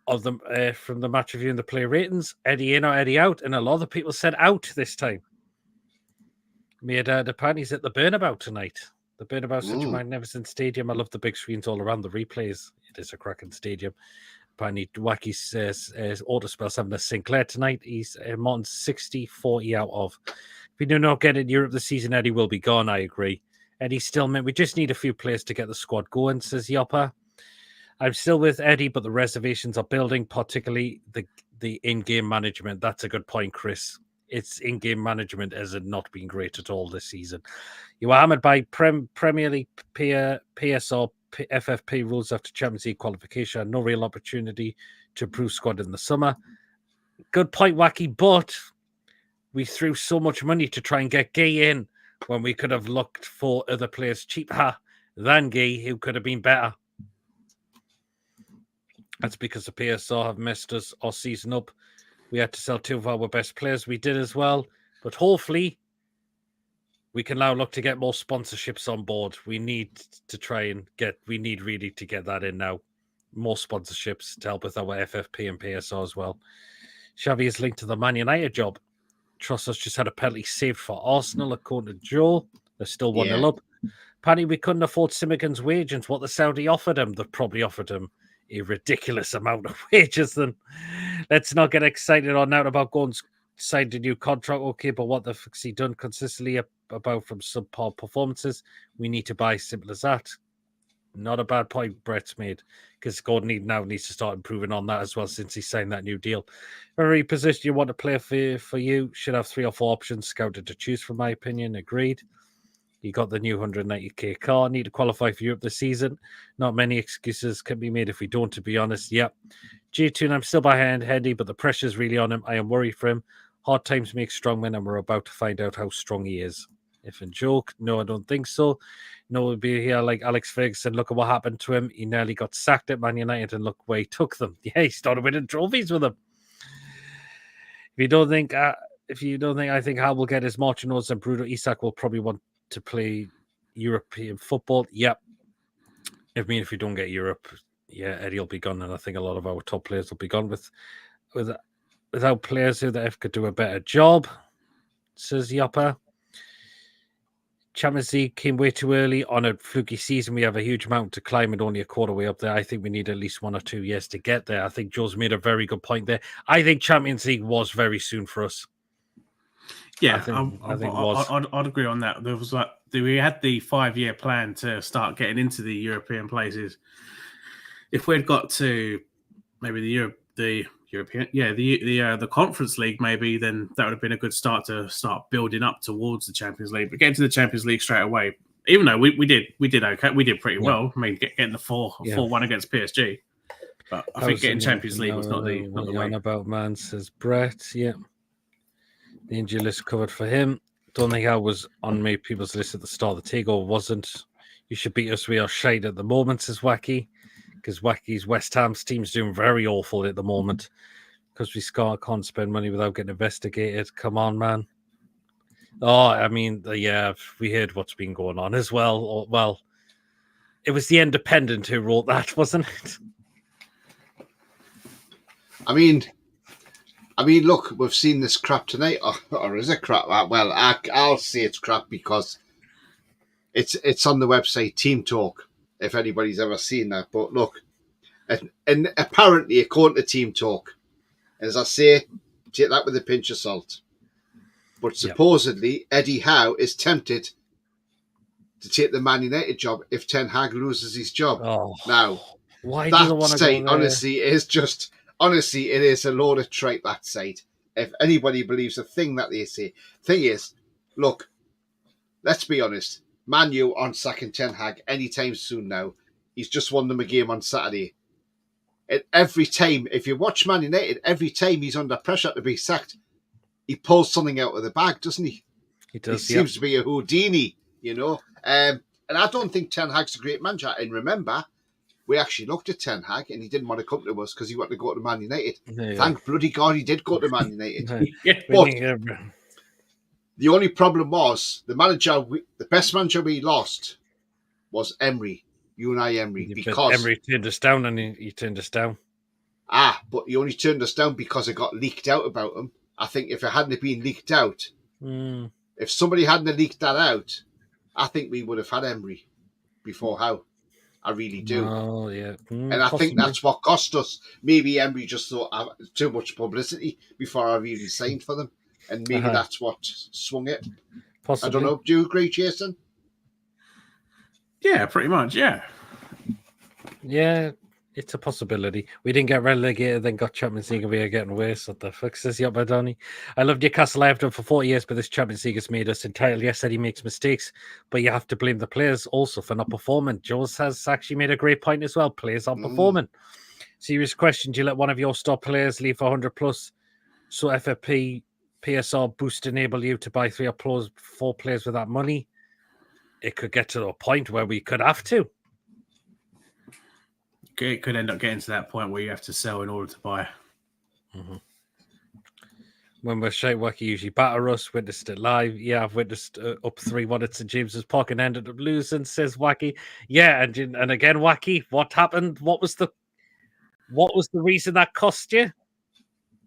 of them from the match review and the player ratings. Eddie in or Eddie out, and a lot of people said out this time. Made the parties at the Burnabout tonight. The Burnabout's such a magnificent stadium. I love the big screens all around the replays. It is a cracking stadium. Apparently, Wacky says Autospell's having a Sinclair tonight. He's Martin's 60-40 out of. If we do not get in Europe this season, Eddie will be gone. I agree. Eddie still meant we just need a few players to get the squad going, says Yopper. I'm still with Eddie, but the reservations are building, particularly the in-game management. That's a good point, Chris. Its in-game management has not been great at all this season. You were hammered by Premier League, PSR, FFP rules after Champions League qualification. No real opportunity to improve squad in the summer. Good point, Wacky, but we threw so much money to try and get Gay in when we could have looked for other players cheaper than Gay who could have been better. That's because the PSR have messed us our season up. We had to sell 2 of our best players. We did as well. But hopefully, we can now look to get more sponsorships on board. We need to really to get that in now. More sponsorships to help with our FFP and PSR as well. Xavi is linked to the Man United job. Trossard's just had a penalty saved for Arsenal, according to Joe. They're still 1-0 up. Apparently, we couldn't afford Simigan's wages. What the Saudi offered him, they've probably offered him a ridiculous amount of wages. Then let's not get excited or out about going signed a new contract. Okay, but what the fuck's he done consistently about from subpar performances? We need to buy. Simple as that. Not a bad point Brett's made, because Gordon now needs to start improving on that as well since he signed that new deal. Every position you want to play for you should have 3 or 4 options scouted to choose from, my opinion. Agreed. You got the new 190k car. Need to qualify for Europe this season. Not many excuses can be made if we don't, to be honest. Yep. G2, I'm still behind Eddie, but the pressure's really on him. I am worried for him. Hard times make strong men, and we're about to find out how strong he is. If a joke, no, I don't think so. No, we'll be here like Alex Ferguson. Look at what happened to him. He nearly got sacked at Man United, and look where he took them. Yeah, he started winning trophies with them. If you don't think, I think Howe will get his marching orders, and Bruno Isak will probably want to play European football. Yep. If we don't get Europe, yeah, Eddie will be gone, and I think a lot of our top players will be gone without players who the F could do a better job, says Yopper. Champions League came way too early on a fluky season. We have a huge amount to climb and only a quarter way up there. I think we need at least 1 or 2 years to get there. I think Joe's made a very good point there. I think Champions League was very soon for us. Yeah, I'd agree on that. There was we had the 5-year plan to start getting into the European places. If we'd got to maybe the Conference League, maybe, then that would have been a good start to start building up towards the Champions League. But getting to the Champions League straight away, even though we did okay, we did pretty well. I mean, getting the 4-1 against PSG. But I think getting Champions League was not the way. About man, says Brett. Yeah. The injury list covered for him. Don't think I was on many people's list at the start of the takeover. Wasn't. You should beat us. We are shade at the moment, says Wacky. Because Wacky's West Ham's team's doing very awful at the moment. Because we can't spend money without getting investigated. Come on, man. Oh, I mean, yeah, we heard what's been going on as well. Well, it was the Independent who wrote that, wasn't it? I mean, look, we've seen this crap tonight, or is it crap? Well, I'll say it's crap because it's on the website Team Talk. If anybody's ever seen that, but look, and apparently, according to Team Talk, as I say, take that with a pinch of salt. But supposedly, Eddie Howe is tempted to take the Man United job if Ten Hag loses his job. Oh, now, why do they that want to site, go there? honestly, it is a load of tripe, that site. If anybody believes a thing that they say. Thing is, look, let's be honest. Man U aren't sacking Ten Hag anytime soon now. He's just won them a game on Saturday. And every time, if you watch Man United, every time he's under pressure to be sacked, he pulls something out of the bag, doesn't he? He does. He seems to be a Houdini, you know. And I don't think Ten Hag's a great manager. And remember, we actually looked at Ten Hag and he didn't want to come to us because he wanted to go to Man United. Yeah. Thank bloody God he did go to Man United. But the only problem was the best manager we lost was Emery, Unai Emery, because Emery turned us down, and he turned us down. But he only turned us down because it got leaked out about him. I think if it hadn't been leaked out, if somebody hadn't leaked that out, I think we would have had Emery before Howe. I really do. Oh, yeah. And I think that's what cost us. Maybe Emery just thought too much publicity before I really signed for them. And maybe that's what swung it. Possibly. I don't know. Do you agree, Jason? Yeah, pretty much, yeah. Yeah, it's a possibility. We didn't get relegated, then got Champions League, and we are getting worse. What the fuck says you up, Donny? I love Newcastle. I have done for 40 years, but this Champions League has made us entitled. Yes, Eddie makes mistakes, but you have to blame the players also for not performing. Jules has actually made a great point as well. Players aren't performing. Serious question. Do you let one of your star players leave for 100 plus? So FFP, PSR boost enable you to buy 3 or 4 players with that money? It could get to a point where we could have to. It could end up getting to that point where you have to sell in order to buy. When we're shite, Wacky usually batter us. Witnessed it live. Yeah, I've witnessed up 3-1 at St James's Park and ended up losing, says Wacky. Yeah, and again, Wacky, what happened? What was the reason that cost you?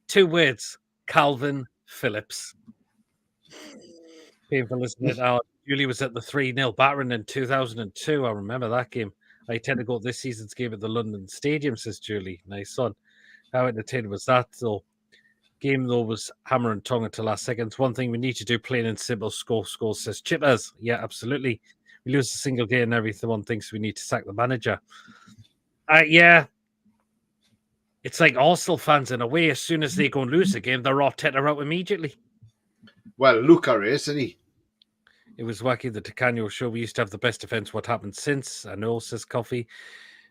2 words. Calvin Phillips. Painful, isn't it? Julie was at the 3-0 battering in 2002. I remember that game. I tend to go to this season's game at the London Stadium, says Julie. Nice one. How entertaining was that, though? Game, though, was hammer and tongue until last seconds. One thing we need to do, plain and simple, score, says Chippers. Yeah, absolutely. We lose a single game and everyone thinks we need to sack the manager. Yeah. It's like Arsenal fans in a way. As soon as they go and lose a game, they're all tether out immediately. Well, Luca is, isn't he? It was Wacky, the Tacano show. We used to have the best defense. What happened since? I know, says Coffee.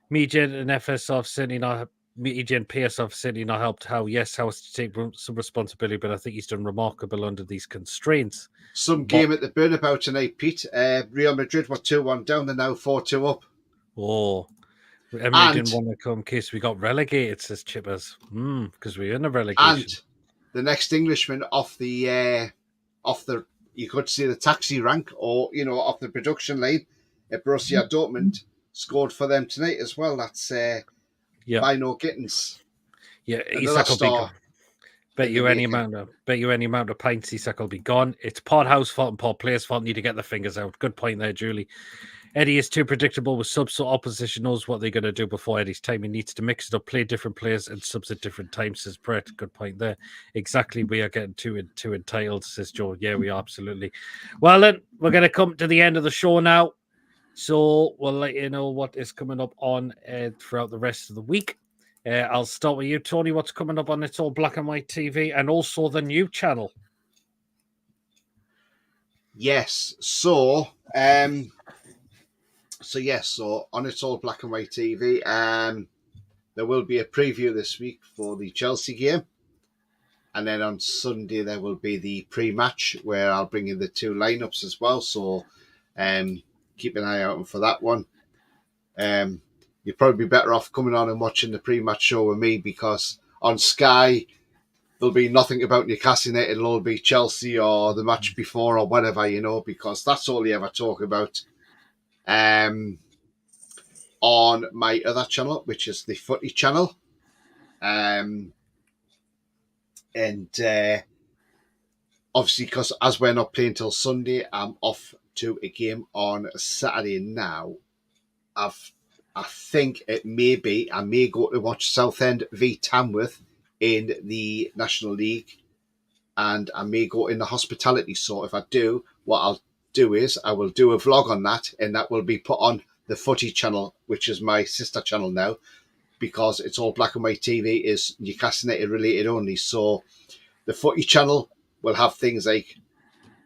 Media and FSR have certainly not. Media and PSR have certainly not helped Howe. Yes, Howe has to take some responsibility, but I think he's done remarkable under these constraints. Game at the Burnabout tonight, Pete. Real Madrid were 2-1 down. They're now 4-2 up. Oh, Emery didn't want to come in case we got relegated, says Chippers. Because we're in a relegation. And the next Englishman off the you could say the taxi rank, or off the production line at Borussia Dortmund, scored for them tonight as well. That's Bino Gittins. Yeah, Isak will be gone. Bet you any amount of pints Isak will be gone. It's Pod House fault and Pod players' fault. Need to get the fingers out. Good point there, Julie. Eddie is too predictable with subs, so opposition knows what they're going to do before Eddie's time. He needs to mix it up, play different players and subs at different times, says Brett. Good point there. Exactly, we are getting too entitled, says Joe. Yeah, we are, absolutely. Well, then, we're going to come to the end of the show now. So we'll let you know what is coming up on throughout the rest of the week. I'll start with you, Tony. What's coming up on It's All Black and White TV and also the new channel? Yes. So on It's All Black and White TV, there will be a preview this week for the Chelsea game. And then on Sunday, there will be the pre-match where I'll bring in the 2 lineups as well. So keep an eye out for that one. You'd probably be better off coming on and watching the pre-match show with me, because on Sky, there'll be nothing about Newcastle United. It'll all be Chelsea or the match before or whatever, because that's all you ever talk about. On my other channel, which is the Footy channel. And obviously, because as we're not playing till Sunday, I'm off to a game on Saturday now. I think it may be, I may go to watch Southend v Tamworth in the National League, and I may go in the hospitality. So if I do, what I'll do is I will do a vlog on that, and that will be put on the Footy channel, which is my sister channel now, because it's all black and white TV, is Newcastle United related only. So the Footy channel will have things like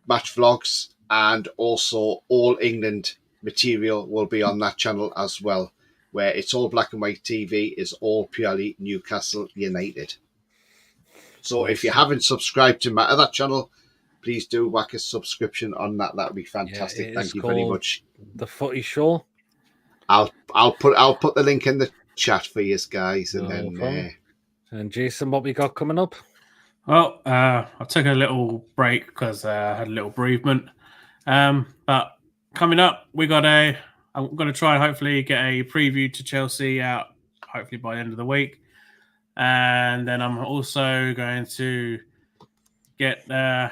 match vlogs, and also all England material will be on that channel as well, where it's all black and white TV, is all purely Newcastle United. So if you haven't subscribed to my other channel, please do whack a subscription on that. That'd be fantastic. Thank you very much. The Footy Show. I'll put the link in the chat for you guys, and then. And Jason, what we got coming up? Well, I took a little break because I had a little bereavement. But coming up, I'm going to try and hopefully get a preview to Chelsea out, hopefully by the end of the week. And then I'm also going to get a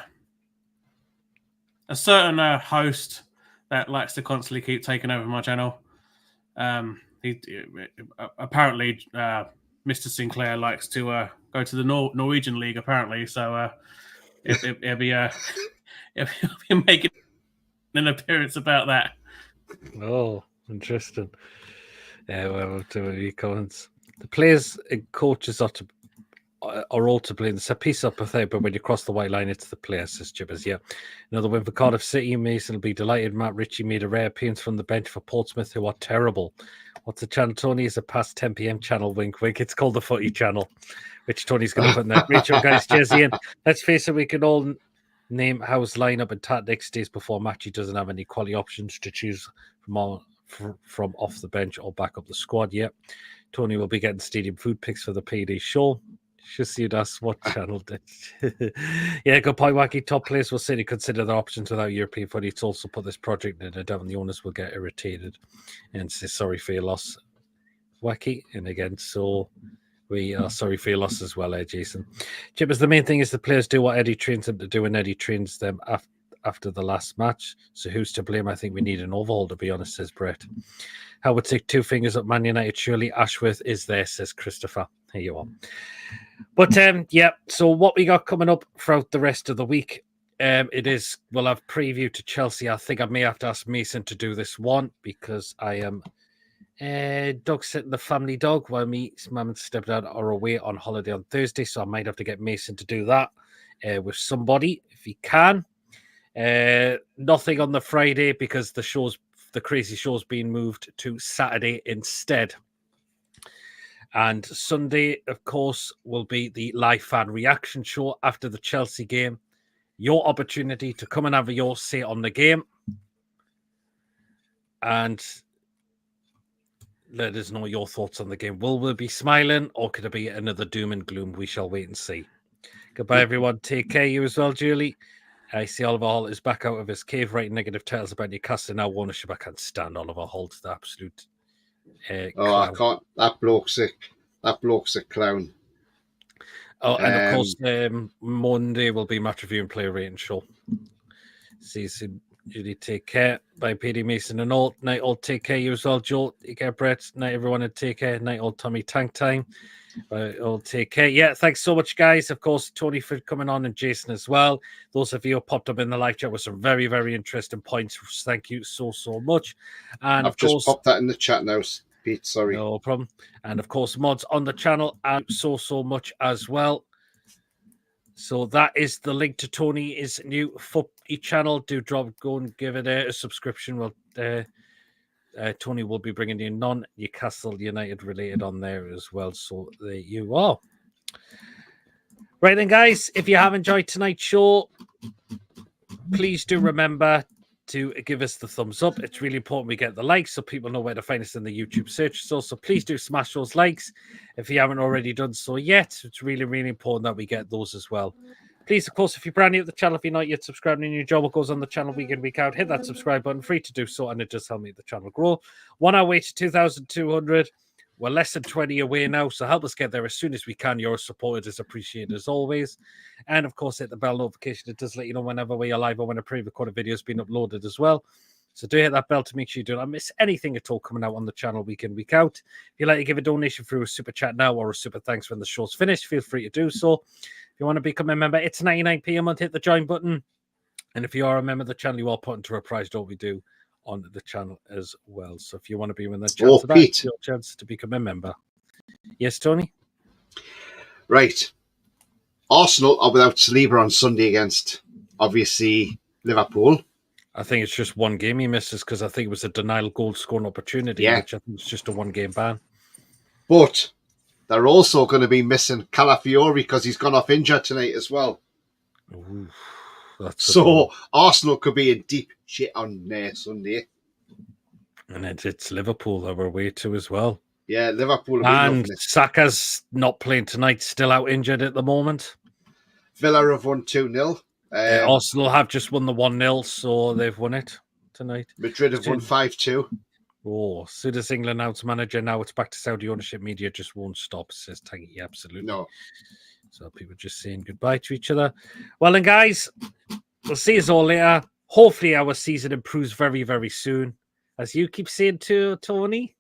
certain host that likes to constantly keep taking over my channel. He apparently, Mr. Sinclair likes to go to the Norwegian League, apparently. So he'll be making an appearance about that. Oh, interesting. Yeah, well, to comments. The players and coaches are all to blame. It's a piece up of there, but when you cross the white line, it's the players, says Jibbers. Yeah. Another win for Cardiff City. Mason will be delighted. Matt Ritchie made a rare appearance from the bench for Portsmouth, who are terrible. What's the channel, Tony? Is a past 10 p.m. channel, wink, wink. It's called the Footy channel, which Tony's going to put in there. Rachel, guys, Jesse, and let's face it, we can all name Howe's lineup and tactics days before match. He doesn't have any quality options to choose from off the bench or back up the squad yet. Tony will be getting stadium food picks for the PD show. Should see us what channel did. Yeah, good point, Wacky. Top players will certainly consider their options without European footy. It's also put this project in a doubt, and the owners will get irritated and say sorry for your loss, Wacky. And again, so we are sorry for your loss as well, Jason. Chippers, the main thing is the players do what Eddie trains them to do, and Eddie trains them after the last match. So who's to blame? I think we need an overhaul, to be honest, says Brett. I would take two fingers up Man United. Surely Ashworth is there, says Christopher. Here you are. But yeah, so what we got coming up throughout the rest of the week, we'll have preview to Chelsea. I think I may have to ask Mason to do this one because I am dog sitting the family dog while me, mum and stepdad are away on holiday on Thursday. So I might have to get Mason to do that with somebody if he can. Nothing on the Friday because the crazy show's being moved to Saturday instead. And Sunday, of course, will be the live fan reaction show after the Chelsea game. Your opportunity to come and have your say on the game. And let us know your thoughts on the game. Will we be smiling or could it be another doom and gloom? We shall wait and see. Goodbye, everyone. Take care. You as well, Julie. I see Oliver Hall is back out of his cave writing negative tales about Newcastle now. Ownership. I can't stand Oliver Hall. The absolute I clown. can't. That bloke's a clown. Oh, and of course, Monday will be match review and player rating show. See you soon. Julie, take care. Bye, PD Mason and all. Night all, take care. You as well, Joel. Take care, Brett. Night, everyone, and take care. Night all, Tommy. Tank time. All take care. Yeah, thanks so much, guys. Of course, Tony for coming on and Jason as well. Those of you who popped up in the live chat with some very, very interesting points. Thank you so much. And I've just popped that in the chat now, Pete. Sorry. No problem. And of course, mods on the channel and so much as well. So that is the link to Tony's new Footy channel. Do go and give it a subscription. Well, Tony will be bringing you non-Newcastle United related on there as well. So there you are. Right then, guys, if you have enjoyed tonight's show, please do remember to give us the thumbs up. It's really important we get the likes so people know where to find us in the YouTube search. So please do smash those likes if you haven't already done so yet. It's really, really important that we get those as well. Please, of course, if you're brand new to the channel, if you're not yet subscribed and your job, what goes on the channel week in, week out, hit that subscribe button, free to do so, and it does help me the channel grow. 1 hour way to 2,200. We're less than 20 away now, so help us get there as soon as we can. Your support is appreciated as always. And, of course, hit the bell notification. It does let you know whenever we are live or when a pre-recorded video has been uploaded as well. So do hit that bell to make sure you do not miss anything at all coming out on the channel week in, week out. If you'd like to give a donation through a super chat now or a super thanks when the show's finished, feel free to do so. If you want to become a member, it's 99p a month. Hit the join button. And if you are a member of the channel, you are put into a prize draw we do on the channel as well. So if you want to be with the chance of that, it's your chance to become a member. Yes, Tony? Right. Arsenal are without Saliba on Sunday against, obviously, Liverpool. I think it's just one game he misses because I think it was a denial goal scoring opportunity, which I think it's just a one-game ban. But they're also going to be missing Calafiori because he's gone off injured tonight as well. Ooh, so Arsenal could be in deep shit on Sunday. And it's Liverpool that we're away to as well. Yeah, Liverpool. And Saka's not playing tonight, still out injured at the moment. Villa have won 2-0. Arsenal have just won the 1-0, so they've won it tonight. Madrid have won 5-2. Oh, soon as England announced manager, now it's back to Saudi ownership. Media just won't stop, says Tangy. Absolutely. No. So people just saying goodbye to each other. Well, then, guys, we'll see us all later. Hopefully our season improves very, very soon. As you keep saying to Tony.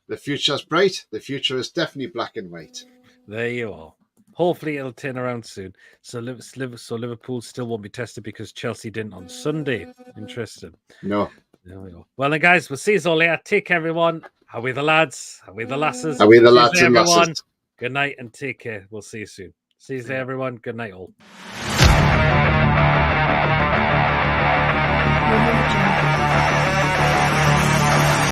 The future's bright. The future is definitely black and white. There you are. Hopefully it'll turn around soon. So Liverpool still won't be tested because Chelsea didn't on Sunday. Interesting. No. There we go. Well, then, guys, we'll see you all later. Take care, everyone. How are we the lads? How are we the lasses? How are we the lads and everyone. lasses? Good night and take care. We'll see you soon. See you there, everyone. Good night, all.